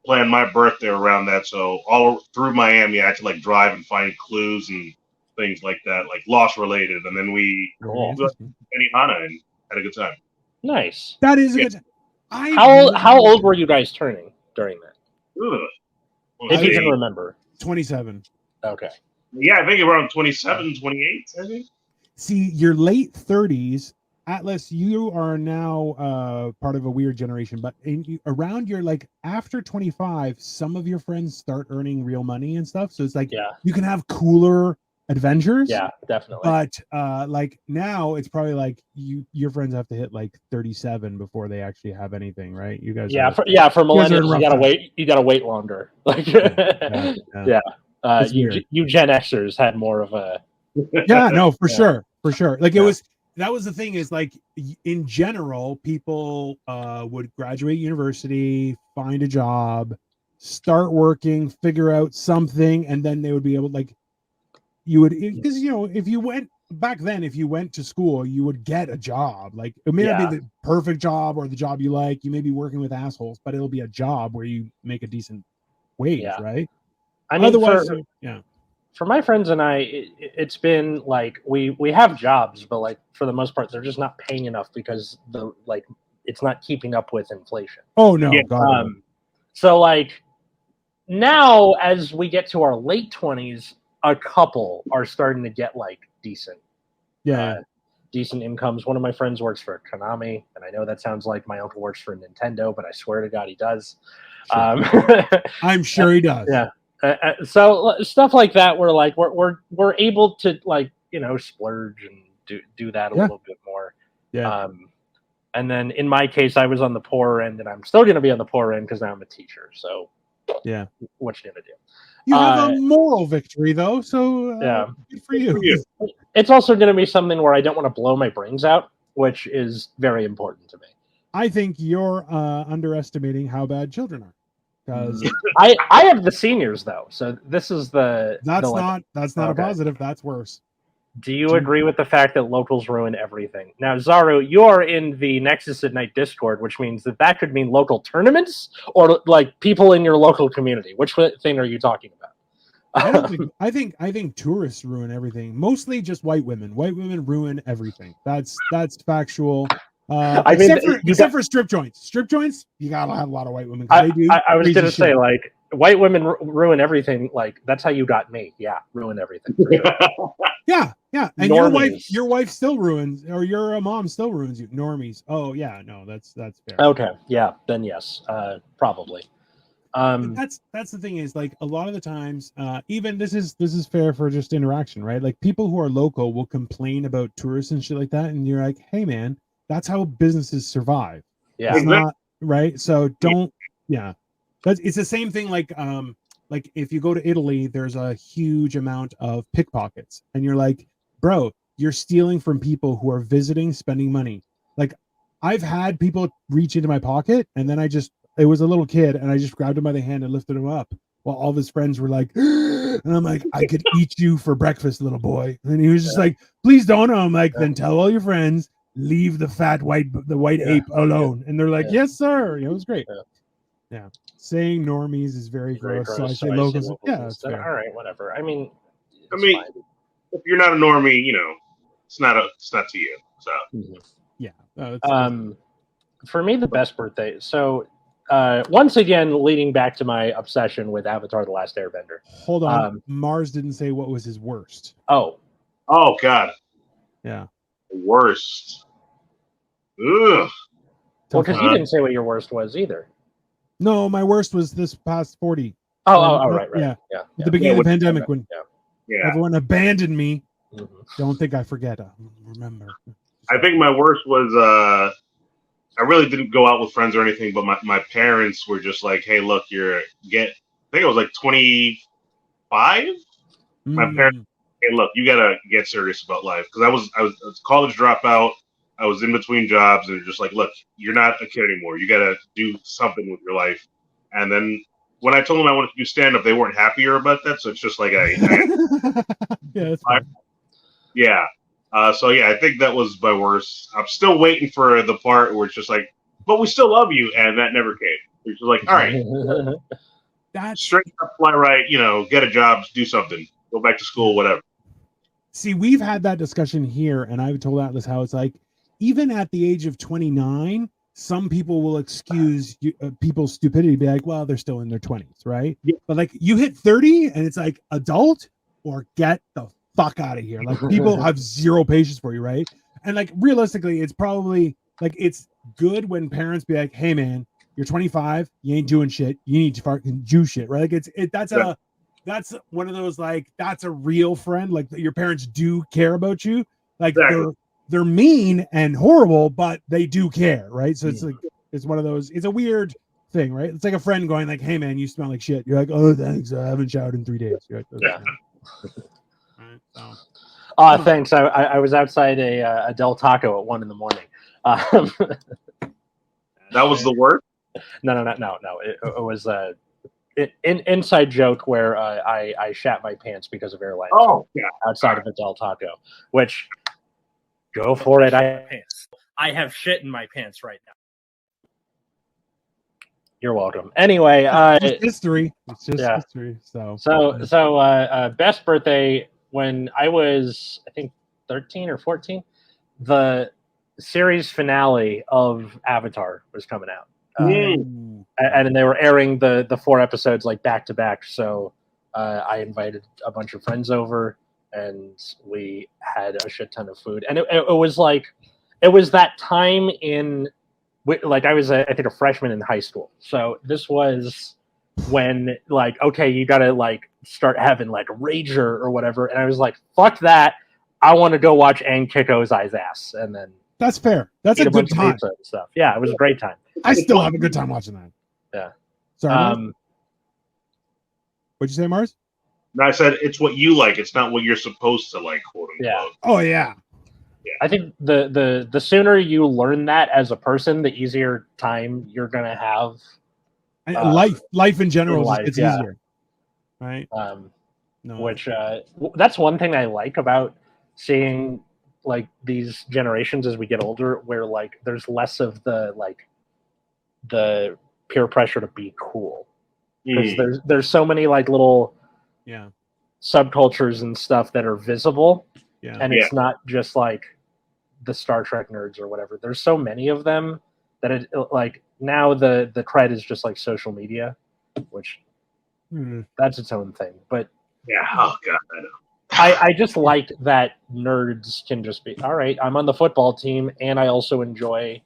my birthday around that. So all through Miami, I had to like drive and find clues and things like that, like loss related, and then we Very Cool. interesting. Benihana and had a good time. Nice. That is a Yeah. good. How old were you guys turning during that? Ugh. If you can See. remember. 27. Okay. Yeah, I think around 27, 28, I think. See, your late 30s, Atlas, you are now part of a weird generation, but around your like after 25, some of your friends start earning real money and stuff. So it's like Yeah. you can have cooler adventures. Yeah, definitely. But like now it's probably like your friends have to hit like 37 before they actually have anything, right? You guys Yeah, are, for guys are in millennials, rough you gotta wait longer. Like yeah. It's you weird. you Gen Xers had more of a Yeah, no, for Yeah. sure. Like Yeah. that was the thing is like in general, people would graduate university, find a job, start working, figure out something, and then they would be able like you would because you know if you went back then if you went to school you would get a job. Like it may not be Yeah. the perfect job or the job you like, you may be working with assholes, but it'll be a job where you make a decent wage, Yeah. right? I mean Otherwise for my friends and I, it's been like we have jobs, but like for the most part, they're just not paying enough because it's not keeping up with inflation. oh no, Yeah. God, no. So like now, as we get to our late 20s, a couple are starting to get like decent yeah. decent incomes. One of my friends works for Konami, and I know that sounds like my uncle works for Nintendo, but I swear to God he does. Sure. I'm sure he does. Yeah. So stuff like that, we're like we're able to like splurge and do that a little bit more. Yeah. And then in my case, I was on the poorer end, and I'm still going to be on the poorer end because now I'm a teacher. So yeah, what you gonna do? You have a moral victory though, so yeah, good for you. It's also going to be something where I don't want to blow my brains out, which is very important to me. I think you're underestimating how bad children are. Because I have the seniors though, so this is that's not a positive. That's worse. Do you agree with the fact that locals ruin everything? Now, Zaru, you are in the Nexus at Night Discord, which means that could mean local tournaments or like people in your local community. Which thing are you talking about? I think tourists ruin everything. Mostly just white women. White women ruin everything. That's factual. Except for strip joints. Strip joints, you gotta have a lot of white women. I was gonna say like white women ruin everything. Like that's how you got me. Yeah, ruin everything. Yeah. And Normies. your wife still ruins, or your mom still ruins you. Normies. Oh yeah, no, that's fair. Okay, yeah, then yes, probably. That's the thing is like a lot of the times, even this is fair for just interaction, right? Like people who are local will complain about tourists and shit like that, and you're like, hey man, that's how businesses survive. Yeah, it's not right. So don't. Yeah, it's the same thing. Like if you go to Italy, there's a huge amount of pickpockets, and you're like, bro, you're stealing from people who are visiting, spending money. Like I've had people reach into my pocket, and then it was a little kid, and I just grabbed him by the hand and lifted him up while all of his friends were like, and I'm like, I could eat you for breakfast, little boy. And he was just like, please don't. I'm like, then tell all your friends, leave the white ape alone. And they're like, yes, sir. It was great. Yeah. Saying normies is very gross. So I say locals. Yeah, that's fair. All right, whatever. I mean, fine. If you're not a normie, it's not to you. So yeah. For me, the best birthday. So once again, leading back to my obsession with Avatar: The Last Airbender. Hold on, Mars didn't say what was his worst. Oh God. Yeah. Worst. Ugh. Well, because you didn't say what your worst was either. No, my worst was this past 40. Right. Yeah. At the beginning of the pandemic when everyone abandoned me. Mm-hmm. Don't think I forget. Remember. I think my worst was I really didn't go out with friends or anything, but my parents were just like, "Hey, look, I think I was like 25. My parents, hey, look, you gotta get serious about life because I was a college dropout. I was in between jobs, and they're just like, look, you're not a kid anymore. You gotta do something with your life. And then when I told them I wanted to do stand up, they weren't happier about that. So it's just like yeah, that's fine. Yeah. So yeah, I think that was my worst. I'm still waiting for the part where it's just like, but we still love you, and that never came. It's just like, all right, That's straight up, fly right, get a job, do something, go back to school, whatever. See, we've had that discussion here, and I've told Atlas how it's like, even at the age of 29, some people will excuse people's stupidity, be like, well, they're still in their 20s, right? Yeah. But like, you hit 30, and it's like, adult or get the fuck out of here. Like, people have zero patience for you, right? And like, realistically, it's probably like, it's good when parents be like, hey, man, you're 25, you ain't doing shit, you need to fucking do shit, right? Like, that's one of those, like, that's a real friend. Like, your parents do care about you. Like, Exactly. they're mean and horrible, but they do care, right? So it's like, it's one of those, it's a weird thing, right? It's like a friend going like, hey man, you smell like shit. You're like, oh thanks, I haven't showered in 3 days. You're like, okay. Yeah. Right, so. Thanks. I was outside a Del Taco at 1 a.m. That was the worst. No. It was inside joke where I shat my pants because of airline outside of a Del Taco, which go for it. I have shit in my pants right now. You're welcome. Anyway, it's history. It's just history. So best birthday when I was, I think, 13 or 14. The series finale of Avatar was coming out. And they were airing the 4 episodes like back to back. So I invited a bunch of friends over, and we had a shit ton of food. And it was like, it was that time in, like, I was I think a freshman in high school. So this was when, like, okay, you gotta like start having like Rager or whatever. And I was like, fuck that. I want to go watch Aang kick Ozai's ass, and then that's fair. That's a good time. And stuff. Yeah, it was a great time. I still have a good time watching that. Yeah. Sorry. What'd you say, Mars? No, I said it's what you like. It's not what you're supposed to like, quote unquote. Yeah. Oh yeah. I think the sooner you learn that as a person, the easier time you're gonna have. Life in general it's easier, right? Which that's one thing I like about seeing like these generations as we get older, where like there's less of the the peer pressure to be cool, because there's so many like little subcultures and stuff that are visible, and it's not just like the Star Trek nerds or whatever. There's so many of them that it like now the cred is just like social media, which that's its own thing. But oh god, I know. I just like that nerds can just be, all right, I'm on the football team and I also enjoy,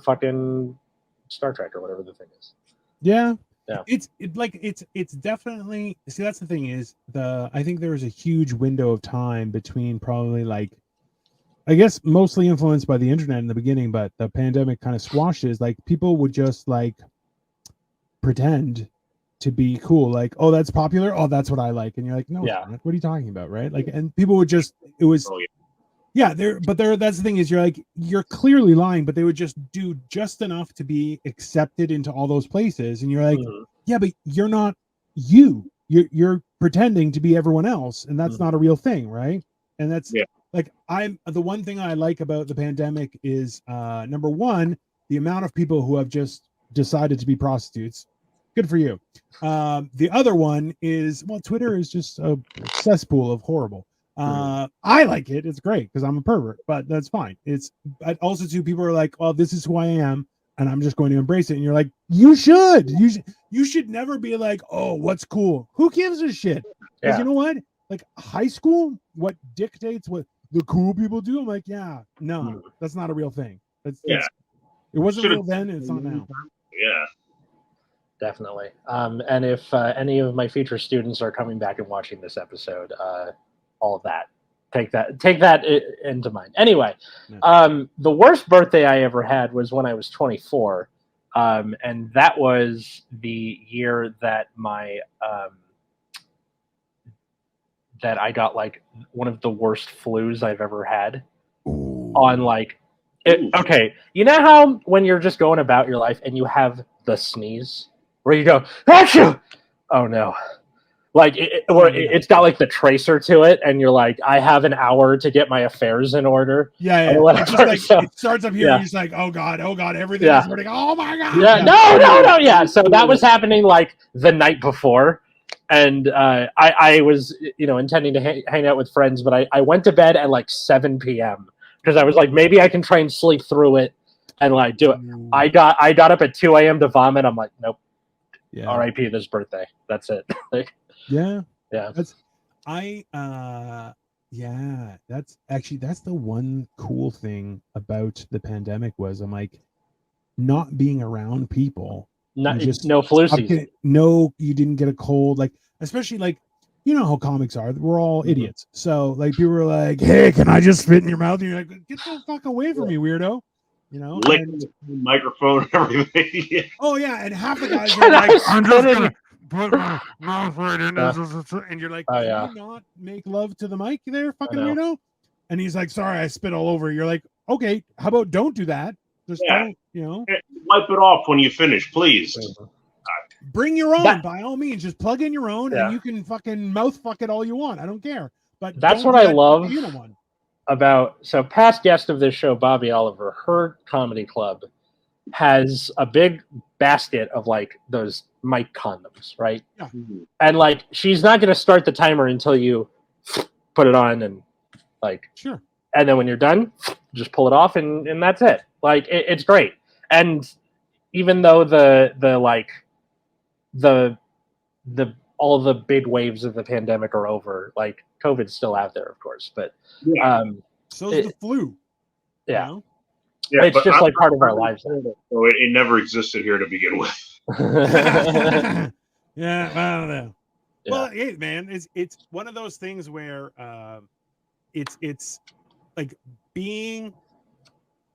fucking Star Trek or whatever the thing is. Yeah. It's definitely, see, that's the thing is I think there was a huge window of time between probably like, I guess mostly influenced by the internet in the beginning, but the pandemic kind of squashed it. Like people would just like pretend to be cool, like, oh, that's popular, oh, that's what I like, and you're like, no, what are you talking about, right? Like, and people would just, it was that's the thing is, you're clearly lying, but they would just do just enough to be accepted into all those places, and you're like, yeah, but you're not you're pretending to be everyone else, and that's not a real thing, right? And that's like, the one thing I like about the pandemic is number one, the amount of people who have just decided to be prostitutes. Good for you. The other one is, well, Twitter is just a cesspool of horrible. I like it. It's great because I'm a pervert, but that's fine. But also too, people are like, well, this is who I am, and I'm just going to embrace it. And you're like, you should never be like, oh, what's cool? Who gives a shit? Because you know what? Like high school, what dictates what the cool people do? I'm like, no, that's not a real thing. It wasn't real then. It's not now. Yeah. Definitely. And if any of my future students are coming back and watching this episode, all of that, take that into mind. Anyway, the worst birthday I ever had was when I was 24, and that was the year that that I got like one of the worst flus I've ever had. On like, okay, you know how when you're just going about your life and you have the sneeze, where you go, achoo! Oh no. Like yeah. it's got like the tracer to it, and you're like, I have an hour to get my affairs in order. Yeah. Or It's just whatever. like So, it starts up here, yeah. and you're just like, oh god, everything Yeah. is hurting. Oh my god. Yeah, no. Yeah. So that was happening like the night before. And I was, intending to hang out with friends, but I went to bed at like 7 p.m. because I was like, maybe I can try and sleep through it and like do it. I got up at 2 a.m. to vomit. I'm like, nope. Yeah. R.I.P. this birthday. That's it. Yeah. Yeah. That's the one cool thing about the pandemic was I'm like not being around people. No, You just no flu season. No, you didn't get a cold. Like, especially like, you know how comics are. We're all idiots. So like people were like, hey, can I just spit in your mouth? And you're like, get the fuck away from me, weirdo. You know, licking the microphone and everything. Yeah. Oh yeah, and half the guys are like, I'm just gonna put my mouth right in this, and you're like, Oh, can yeah. you not make love to the mic there, fucking I know. weirdo? And he's like, sorry, I spit all over. You're like, okay, how about don't do that? Just don't, Wipe it off when you finish, please. bring your own. By all means, just plug in your own, Yeah. and you can fucking mouth fuck it all you want. I don't care. But that's don't what do I that love unit one. about. So past guest of this show, Bobby Oliver, her comedy club has a big basket of like those mic condoms, right? Yeah. And like she's not going to start the timer until you put it on, and like Sure. And then when you're done, just pull it off, and that's it. Like it's great. And even though the all the big waves of the pandemic are over, like COVID's still out there, of course. But so is the flu. Yeah. You know? Yeah, it's just like part of our lives. So it never existed here to begin with. Yeah, I don't know. Yeah. Well, hey, man, it's one of those things where it's like being.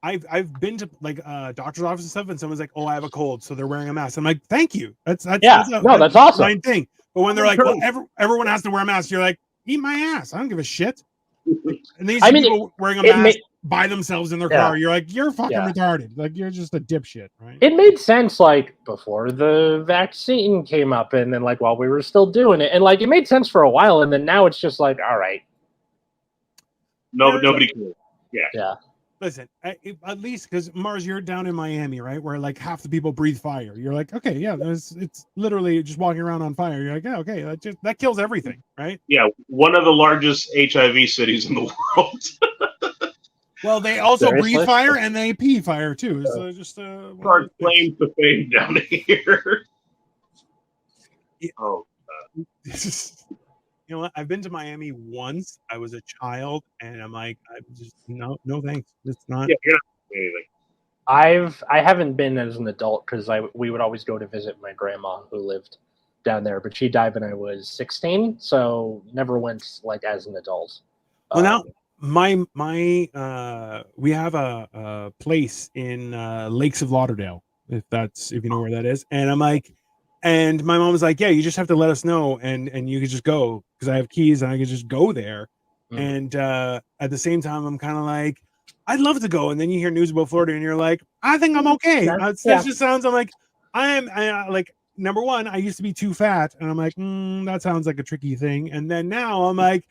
I've been to like doctor's office and stuff, and someone's like, "Oh, I have a cold," so they're wearing a mask. I'm like, "Thank you." That's awesome. Fine thing. But when they're like, "Well, everyone has to wear a mask," you're like, "Eat my ass! I don't give a shit." And these people wearing a mask by themselves in their car, you're like, "You're fucking retarded! Like you're just a dipshit!" Right? It made sense like before the vaccine came up, and then like while we were still doing it, and like it made sense for a while, and then now it's just like, all right. Nobody cares. Yeah. Listen, at least because Mars, you're down in Miami, right? Where like half the people breathe fire. You're like, okay, yeah, it's literally just walking around on fire. You're like, yeah, okay, that kills everything, right? Yeah, one of the largest HIV cities in the world. Well, they also breathe fire and they pee fire too. So just our claim to fame down here. Yeah. Oh, you know what? I've been to Miami once. I was a child, and I'm like, I'm just no thanks. It's not. Yeah, you're not doing anything. I haven't been as an adult because we would always go to visit my grandma who lived down there, but she died when I was 16, so never went like as an adult. Well, now my we have a place in Lakes of Lauderdale, if you know where that is, and I'm like. And my mom was like, yeah, you just have to let us know and you could just go because I have keys and I could just go there. And at the same time, I'm kind of like, I'd love to go. And then you hear news about Florida and you're like, I think I'm okay. That just sounds, I'm like, I like, number one, I used to be too fat. And I'm like, that sounds like a tricky thing. And then now I'm like,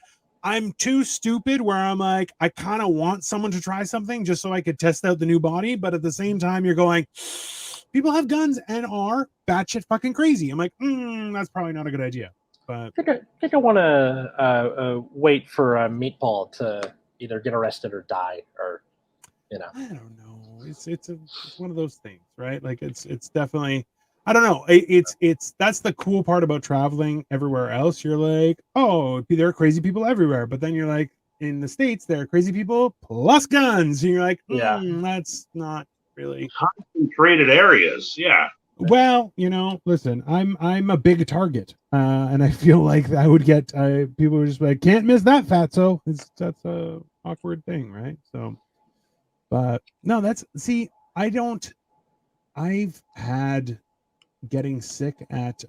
I'm too stupid where I'm like, I kind of want someone to try something just so I could test out the new body. But at the same time, you're going, people have guns and are batshit fucking crazy. I'm like, that's probably not a good idea. But I think I want to wait for a meatball to either get arrested or die, or I don't know. It's one of those things, right? Like it's definitely. I don't know. It's that's the cool part about traveling everywhere else. You're like, oh, there are crazy people everywhere, but then you're like, in the States, there are crazy people plus guns, and you're like, that's not really concentrated areas. Yeah. Well, listen, I'm a big target, and I feel like I would get people would just be like, can't miss that fatso. That's a awkward thing, right? So, but no, I've had getting sick at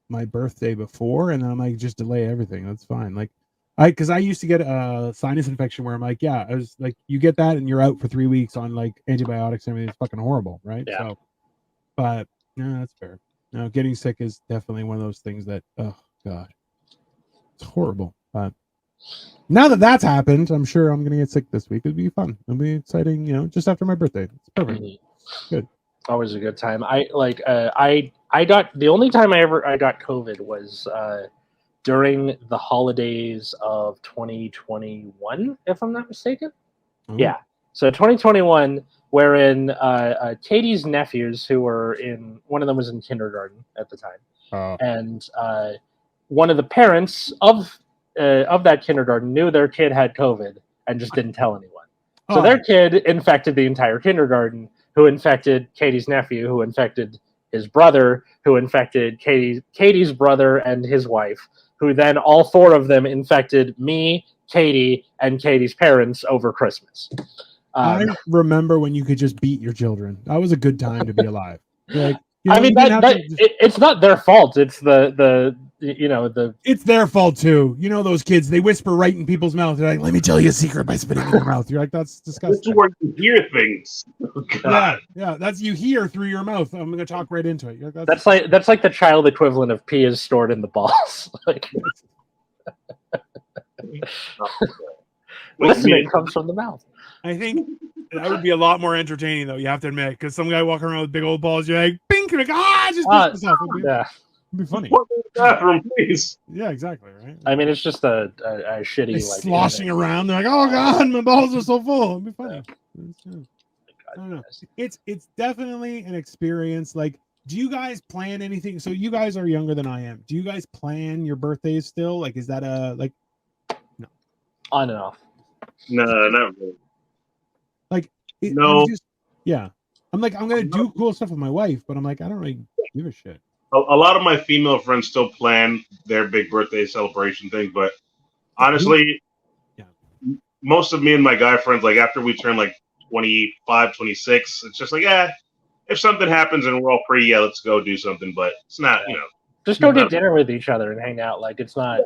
my birthday before, and then I'm like, just delay everything. That's fine. Like, because I used to get a sinus infection where I'm like, I was like, you get that and you're out for 3 weeks on like antibiotics and everything. It's fucking horrible, right? Yeah. So, but no, that's fair. No, getting sick is definitely one of those things that, oh god, it's horrible. But now that that's happened, I'm sure I'm gonna get sick this week. It'll be fun. It'll be exciting. Just after my birthday. It's perfect. Good. Always a good time. I got the only time I got COVID was during the holidays of 2021, if I'm not mistaken. Oh. Yeah. So 2021, wherein Katie's nephews, who were one of them was in kindergarten at the time, and one of the parents of that kindergarten knew their kid had COVID and just didn't tell anyone. So their kid infected the entire kindergarten, who infected Katie's nephew, who infected his brother, who infected Katie's brother and his wife, who then all four of them infected me, Katie, and Katie's parents over Christmas. I remember when you could just beat your children. That was a good time to be alive. Like, I mean, it's not their fault. It's the it's their fault too. Those kids, they whisper right in people's mouth. They're like, "Let me tell you a secret" by spitting in your mouth. You're like, that's disgusting. This is where you hear things. Oh, God. Yeah, that's you hear through your mouth. I'm gonna talk right into it. That's like the child equivalent of pee is stored in the balls. Like, listening comes from the mouth. I think that would be a lot more entertaining, though. You have to admit, because some guy walking around with big old balls, you're like, "Bink!" You're like, "Ah, just pissed myself." It'd be funny. What in the bathroom, please? Yeah, exactly. Right. I mean, it's just a shitty like sloshing around. They're like, "Oh God, my balls are so full." It'd be funny. Yeah. I don't know. It's definitely an experience. Like, do you guys plan anything? So you guys are younger than I am. Do you guys plan your birthdays still? Like, is that no? On and off. No, not really. Like, no. I'm like, I'm gonna do cool stuff with my wife, but I'm like, I don't really give a shit. A lot of my female friends still plan their big birthday celebration thing, but honestly, most of me and my guy friends, like after we turn like 25, 26, it's just like, if something happens and we're all free, let's go do something. But it's not, just go get dinner with each other and hang out. Like, it's not.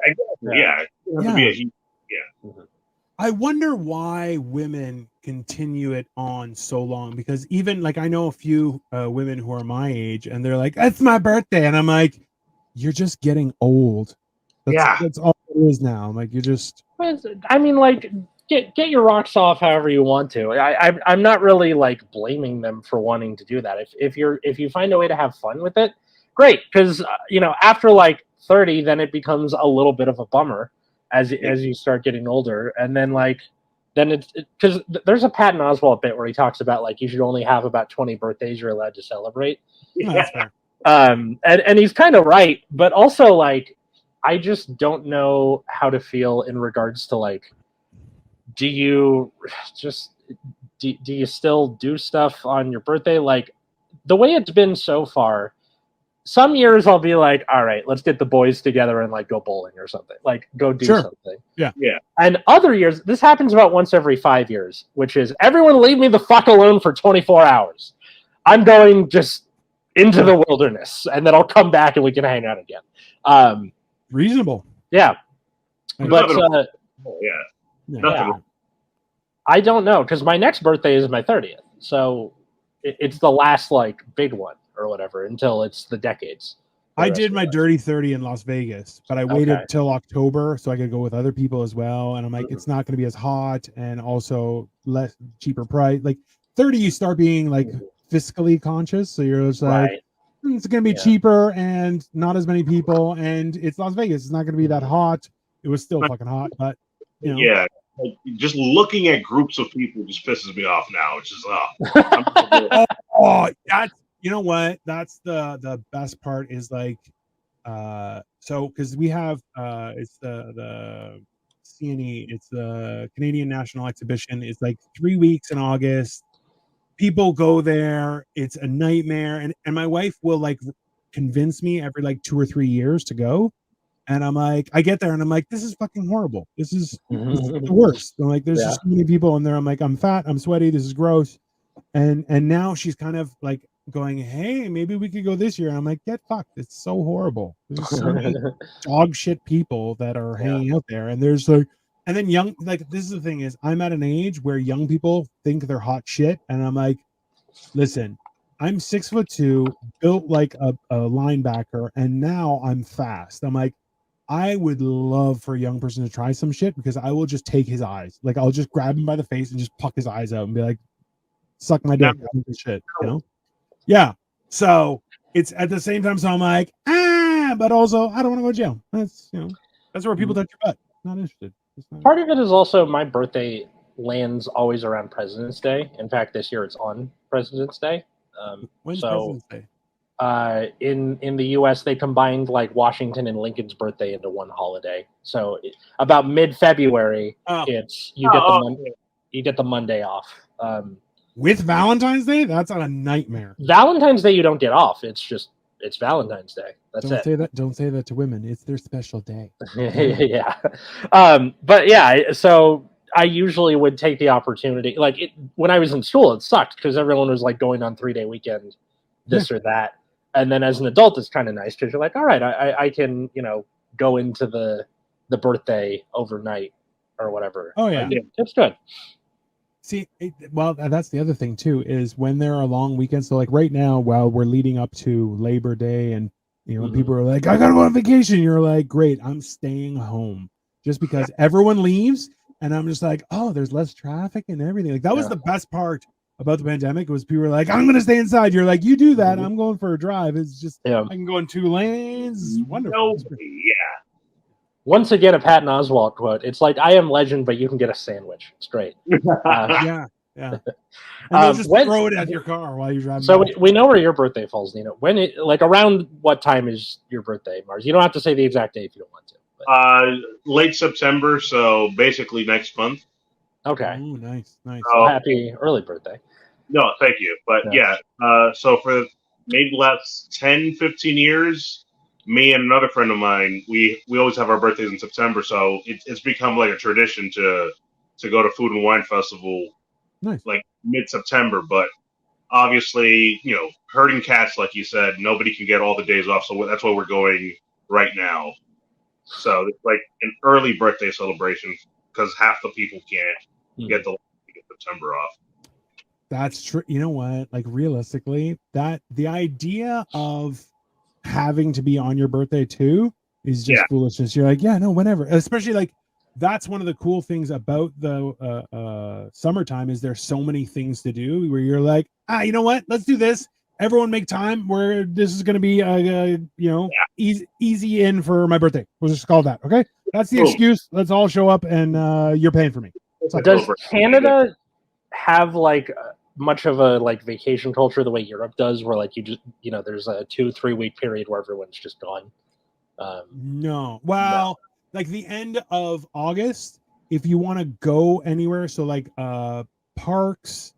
I wonder why women continue it on so long, because even like I know a few women who are my age and they're like, "It's my birthday," and I'm like, "You're just getting old." That's all it is now. I'm like, you're just. I mean, like, get your rocks off however you want to. I'm not really like blaming them for wanting to do that. If you find a way to have fun with it, great. Because after like 30, then it becomes a little bit of a bummer as you start getting older, and then it's because there's a Patton Oswalt bit where he talks about like you should only have about 20 birthdays you're allowed to celebrate. And he's kind of right, but also like I just don't know how to feel in regards to like, do you still do stuff on your birthday? Like the way it's been so far, some years I'll be like, all right, let's get the boys together and like go bowling or something, like go do something. Yeah. And other years, this happens about once every 5 years, which is everyone leave me the fuck alone for 24 hours. I'm going just into the wilderness, and then I'll come back and we can hang out again. Reasonable. Yeah. But I don't know, because my next birthday is my 30th, so it's the last like big one or whatever until it's the decades. I did my dirty 30 in Las Vegas, but I waited till October so I could go with other people as well. And I'm like, it's not going to be as hot and also less cheaper price. Like 30, you start being like fiscally conscious, so you're just like, it's going to be cheaper and not as many people, and it's Las Vegas. It's not going to be that hot. It was still fucking hot, but yeah. Like, just looking at groups of people just pisses me off now. It's just that's you know what? That's the best part is like, so because we have it's the CNE, it's the Canadian National Exhibition. It's like 3 weeks in August. People go there. It's a nightmare, and my wife will like convince me every like 2 or 3 years to go. And I'm like, I get there and I'm like, this is fucking horrible. This is the worst. I'm like, there's just so many people in there. I'm like, I'm fat, I'm sweaty, this is gross. And now she's kind of like going, hey, maybe we could go this year. And I'm like, get fucked. It's so horrible. There's so many dog shit people that are hanging out there. And there's like, and then young, like, this is the thing is I'm at an age where young people think they're hot shit. And I'm like, listen, I'm 6'2", built like a linebacker, and now I'm fast. I'm like, I would love for a young person to try some shit because I will just take his eyes. Like I'll just grab him by the face and just pluck his eyes out and be like, suck my dick. Shit, you know? Yeah. So it's at the same time. So I'm like, but also I don't want to go to jail. That's that's where people touch your butt. Not interested. Part of it is also my birthday lands always around President's Day. In fact, this year it's on President's Day. When's President's Day? In the U.S., they combined like Washington and Lincoln's birthday into one holiday. So about mid-February, you get the Monday off. With Valentine's Day, that's a nightmare. Valentine's Day, you don't get off. It's Valentine's Day. That's it. Don't say that to women. It's their special day. Yeah. But yeah, so I usually would take the opportunity. Like when I was in school, it sucked because everyone was like going on 3-day weekend, this or that. And then as an adult, it's kind of nice because you're like, all right, I can, go into the birthday overnight or whatever. Oh, yeah. It's good. See, well, that's the other thing, too, is when there are long weekends. So, like right now, while we're leading up to Labor Day and, people are like, I got to go on vacation. You're like, great, I'm staying home just because everyone leaves. And I'm just like, oh, there's less traffic and everything. Like that was the best part about the pandemic was people were like, I'm going to stay inside. You're like, you do that. I'm going for a drive. It's just, I can go in 2 lanes. It's wonderful. Yeah. Once again, a Patton Oswalt quote. It's like, I am legend, but you can get a sandwich. It's great. Yeah. And they'll just throw it at your car while you're driving. So we know where your birthday falls, Dino. Around what time is your birthday, Mars? You don't have to say the exact date if you don't want to. But. Late September, so basically next month. Okay. Ooh, nice. Happy early birthday. No, thank you. But so for maybe the last 10, 15 years, me and another friend of mine, we always have our birthdays in September. So it's become like a tradition to go to Food and Wine Festival, like mid-September. But obviously, herding cats, like you said, nobody can get all the days off. So that's why we're going right now. So it's like an early birthday celebration because half the people can't get September off. That's true. You know what? Like realistically, the idea of having to be on your birthday too is just foolishness. You're like, yeah, no, whenever. Especially like that's one of the cool things about the summertime is there's so many things to do where you're like, you know what? Let's do this. Everyone make time where this is going to be, easy in for my birthday. We'll just call that. Okay. That's the excuse. Let's all show up and you're paying for me. Does Canada have like much of a like vacation culture the way Europe does where like you just, there's a 2-3 week period where everyone's just gone? No. Well, like the end of August, if you want to go anywhere. So like parks,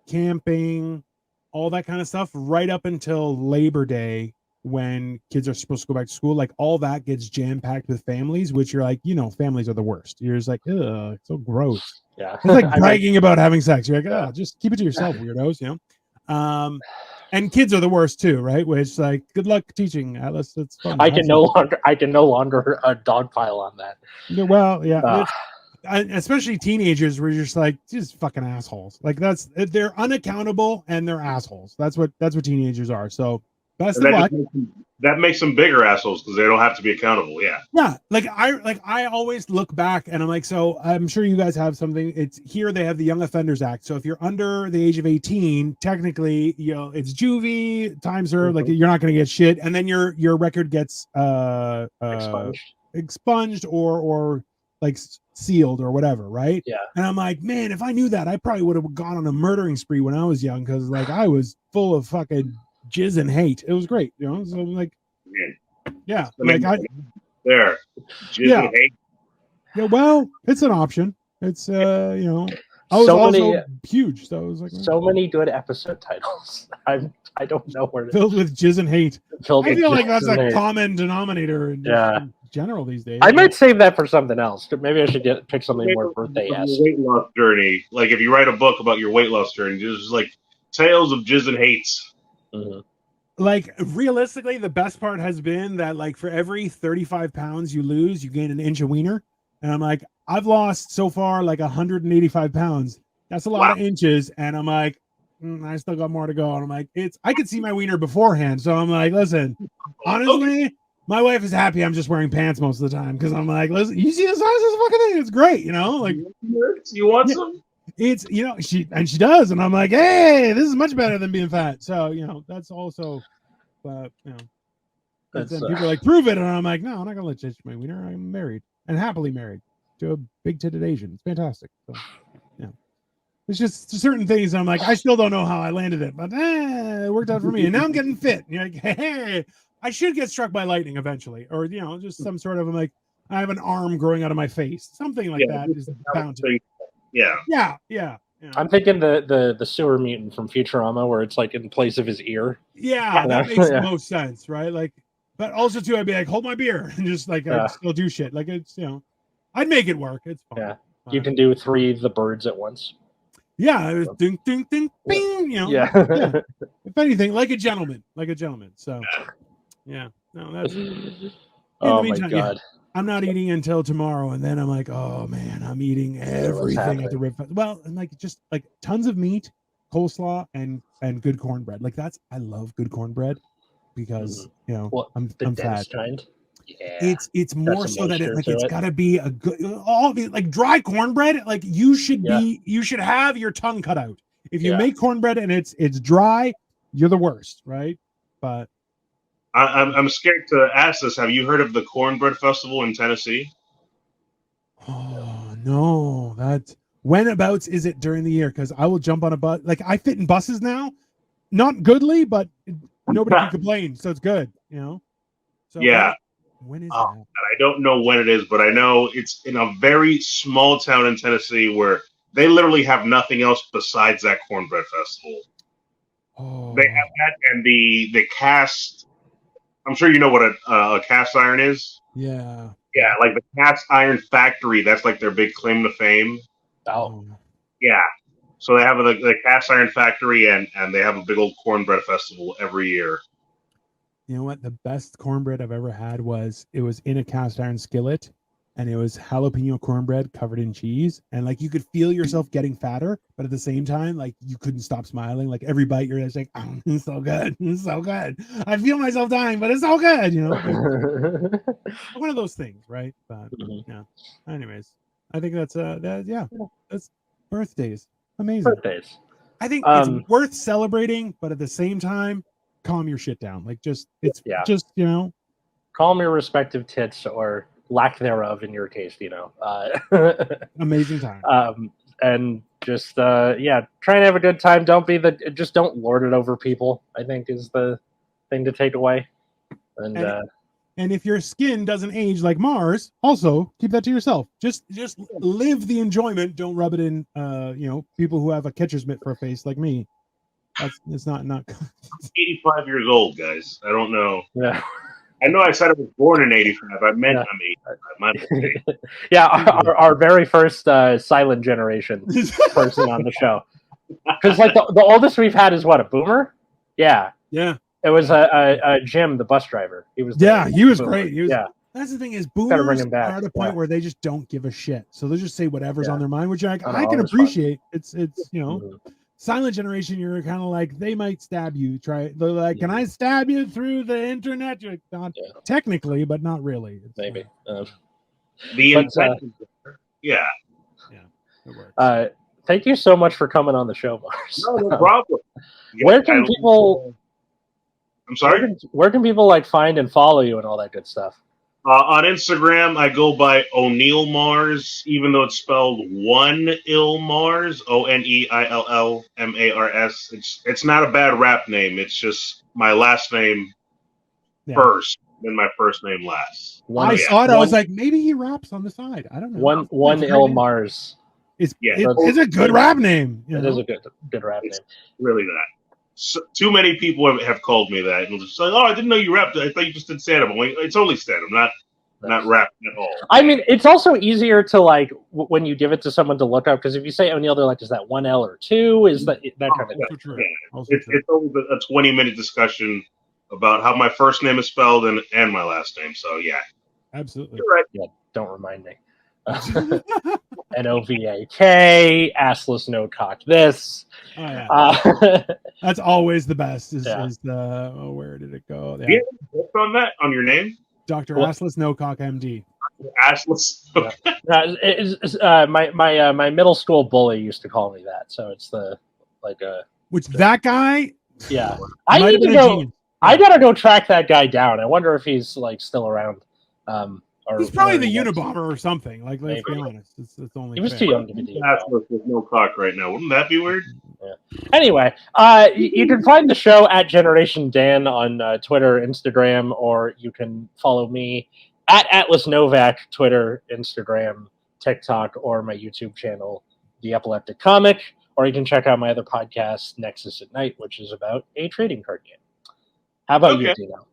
camping, all that kind of stuff right up until Labor Day when kids are supposed to go back to school, like all that gets jam-packed with families, which you're like, families are the worst. You're just like, ugh, it's so gross. Yeah. It's like bragging about having sex. You're like, just keep it to yourself, weirdos, and kids are the worst too, right? Which like, good luck teaching, Atlas. It's fun. I can no longer dogpile on that. Well, yeah. Especially teenagers where you're just like fucking assholes. Like they're unaccountable and they're assholes. That's what teenagers are. So best of luck. That makes them bigger assholes because they don't have to be accountable. Yeah. Like I always look back and I'm like, so I'm sure you guys have something. It's here they have the Young Offenders Act. So if you're under the age of 18, technically, it's juvie, time served. Like you're not going to get shit, and then your record gets expunged or like sealed or whatever, right? Yeah. And I'm like, man, if I knew that, I probably would have gone on a murdering spree when I was young because like I was full of fucking jizz and hate. It was great, So I'm like, yeah, like jizz and hate. Yeah, well, it's an option. It's I was also huge, so it was like so many good episode titles. I don't know where filled with jizz and hate. I feel like that's a common denominator in general these days. I might save that for something else. Maybe I should pick something more birthday-esque. Weight loss journey. Like if you write a book about your weight loss journey, just like tales of jizz and hates. Mm-hmm. Like realistically, the best part has been that like for every 35 pounds you lose, you gain an inch of wiener. And I'm like, I've lost so far like 185 pounds. That's a lot of inches. And I'm like, I still got more to go. And I'm like, I could see my wiener beforehand. So I'm like, listen, honestly, my wife is happy I'm just wearing pants most of the time because I'm like, listen, you see the size of this fucking thing? It's great, like you want some? It's she does, and I'm like, hey, this is much better than being fat. So that's also, but people are like, prove it, and I'm like, no, I'm not gonna let you touch my wiener. I'm married and happily married to a big titted Asian. It's fantastic. So it's just certain things. I'm like, I still don't know how I landed it, but it worked out for me, and now I'm getting fit. And you're like, hey, I should get struck by lightning eventually, or just some sort of I have an arm growing out of my face, something like that is bound to. Yeah. I'm thinking the sewer mutant from Futurama, where it's like in place of his ear. Yeah, that makes the most sense, right? Like, but also too, I'd be like, hold my beer, and just like I'd still do shit. Like it's I'd make it work. It's fun. Yeah, you can do 3 the birds at once. Yeah, it was ding, ding, ding, bing. Yeah. If anything, like a gentleman. So, yeah. No, that's. Oh my god. I'm not eating until tomorrow, and then I'm like, oh man, I'm eating everything at the Rib Fest. Well, and like just like tons of meat, coleslaw, and good cornbread. Like I love good cornbread because I'm fat. Kind. Yeah, it's more so that it's got to be a good like dry cornbread. Like you should have your tongue cut out if you make cornbread and it's dry. You're the worst, right? But I'm scared to ask this. Have you heard of the Cornbread Festival in Tennessee? Oh no, whenabouts is it during the year? Because I will jump on a bus. Like I fit in buses now, not goodly, but nobody can complain, so it's good. So yeah. When is that? I don't know when it is, but I know it's in a very small town in Tennessee where they literally have nothing else besides that cornbread festival. Oh. They have that and the cast. I'm sure you know what a cast iron is. Yeah. Yeah, like the cast iron factory. That's like their big claim to fame. Oh. Yeah. So they have the cast iron factory and they have a big old cornbread festival every year. You know what? The best cornbread I've ever had was in a cast iron skillet, and it was jalapeno cornbread covered in cheese. And like you could feel yourself getting fatter, but at the same time, like you couldn't stop smiling. Like every bite, you're just like, oh, it's so good. It's so good. I feel myself dying, but it's so good. One of those things, right? But yeah. Anyways, I think that's that's birthdays. Amazing. Birthdays. I think it's worth celebrating, but at the same time, calm your shit down. Like just calm your respective tits or lack thereof in your case, amazing time. And just try and have a good time. Just don't lord it over people, I think is the thing to take away. And if your skin doesn't age like Mars, also keep that to yourself. Just live the enjoyment. Don't rub it in people who have a catcher's mitt for a face like me. It's not 85 years old, guys. I don't know. Yeah. I know I said I was born in 85. I meant I'm 85. Yeah, our very first silent generation person on the show. Because like the oldest we've had is what, a boomer? Yeah. Yeah. It was a Jim, the bus driver. He was he was boomer. Great. That's the thing is boomers are at a point where they just don't give a shit. So they'll just say whatever's on their mind, which I can appreciate. Fun. It's silent generation, you're kind of like, they might stab you. They're like, can I stab you through the internet? You're like, not technically, but not really. Maybe. The intent. Yeah. It works. Thank you so much for coming on the show, Mars. No problem. Where can people? I'm sorry. Where can people find and follow you and all that good stuff? On Instagram, I go by O'Neill Mars, even though it's spelled One Ill Mars, ONEILLMARS. It's not a bad rap name. It's just my last name first, then my first name last. I saw it. I was like, maybe he raps on the side. I don't know. One Ill Mars. It's a good rap name. It is a good rap name. Really not. So, too many people have called me that, and it's like, "Oh, I didn't know you rapped. I thought you just did stand-up." I'm like, it's only stand-up, not rapping at all. I mean, it's also easier to when you give it to someone to look up, because if you say O'Neill, they're like, "Is that 1 L or 2?" Is that kind of thing? Yeah. It's always a 20-minute discussion about how my first name is spelled and my last name. So yeah, absolutely. You're right. Yeah, don't remind me. NOVAK, assless no cock this. Oh yeah, Uh, that's always the best. Is Yeah. is the where did it go? Do you have a book on that on your name? Dr. What? Assless Nocock MD. Assless. Yeah. My middle school bully used to call me that, so it's Which that guy yeah. I might need have been to a go. genius. I Yeah. gotta go track that guy down. I wonder if he's like still around. Or He's probably where the he was. Unabomber or something. Like, let's be Maybe. honest. It's only He was fair. too young to be the Unabomber. Assless with no cock right now. Wouldn't that be weird? Anyway, you can find the show at Generation Dan on Twitter, Instagram, or you can follow me at Atlas Novak, Twitter, Instagram, TikTok, or my YouTube channel, The Epileptic Comic. Or you can check out my other podcast, Nexus at Night, which is about a trading card game. How about you, Dino?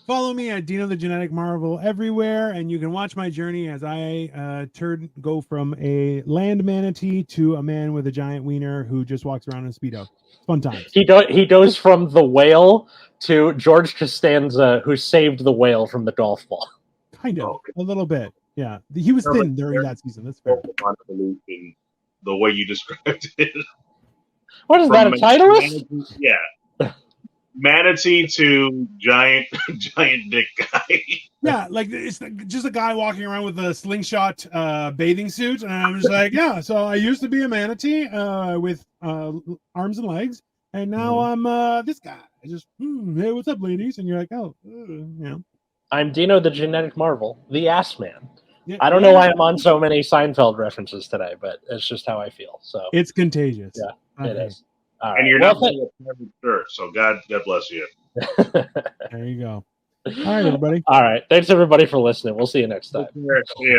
Follow me at Dino the Genetic Marvel everywhere, and you can watch my journey as I go from a land manatee to a man with a giant wiener who just walks around in a Speedo. Fun times. He goes from the whale to George Costanza, who saved the whale from the golf ball. Kind of, a little bit. Yeah, he was thin during that season. That's fair. The way you described it. What is that, a titleist? Yeah. Manatee to giant dick guy. Yeah, like it's just a guy walking around with a slingshot bathing suit, and I'm just like, yeah. So I used to be a manatee with arms and legs, and now I'm this guy. I just, hey, what's up, ladies? And you're like, oh, I'm Dino the Genetic Marvel, the Ass Man. Yeah, I don't know why I'm on so many Seinfeld references today, but it's just how I feel. So it's contagious. Yeah, it is. All right. And you're not wearing a private shirt, so God bless you. There you go. All right, everybody. All right. Thanks, everybody, for listening. We'll see you next time. Yeah.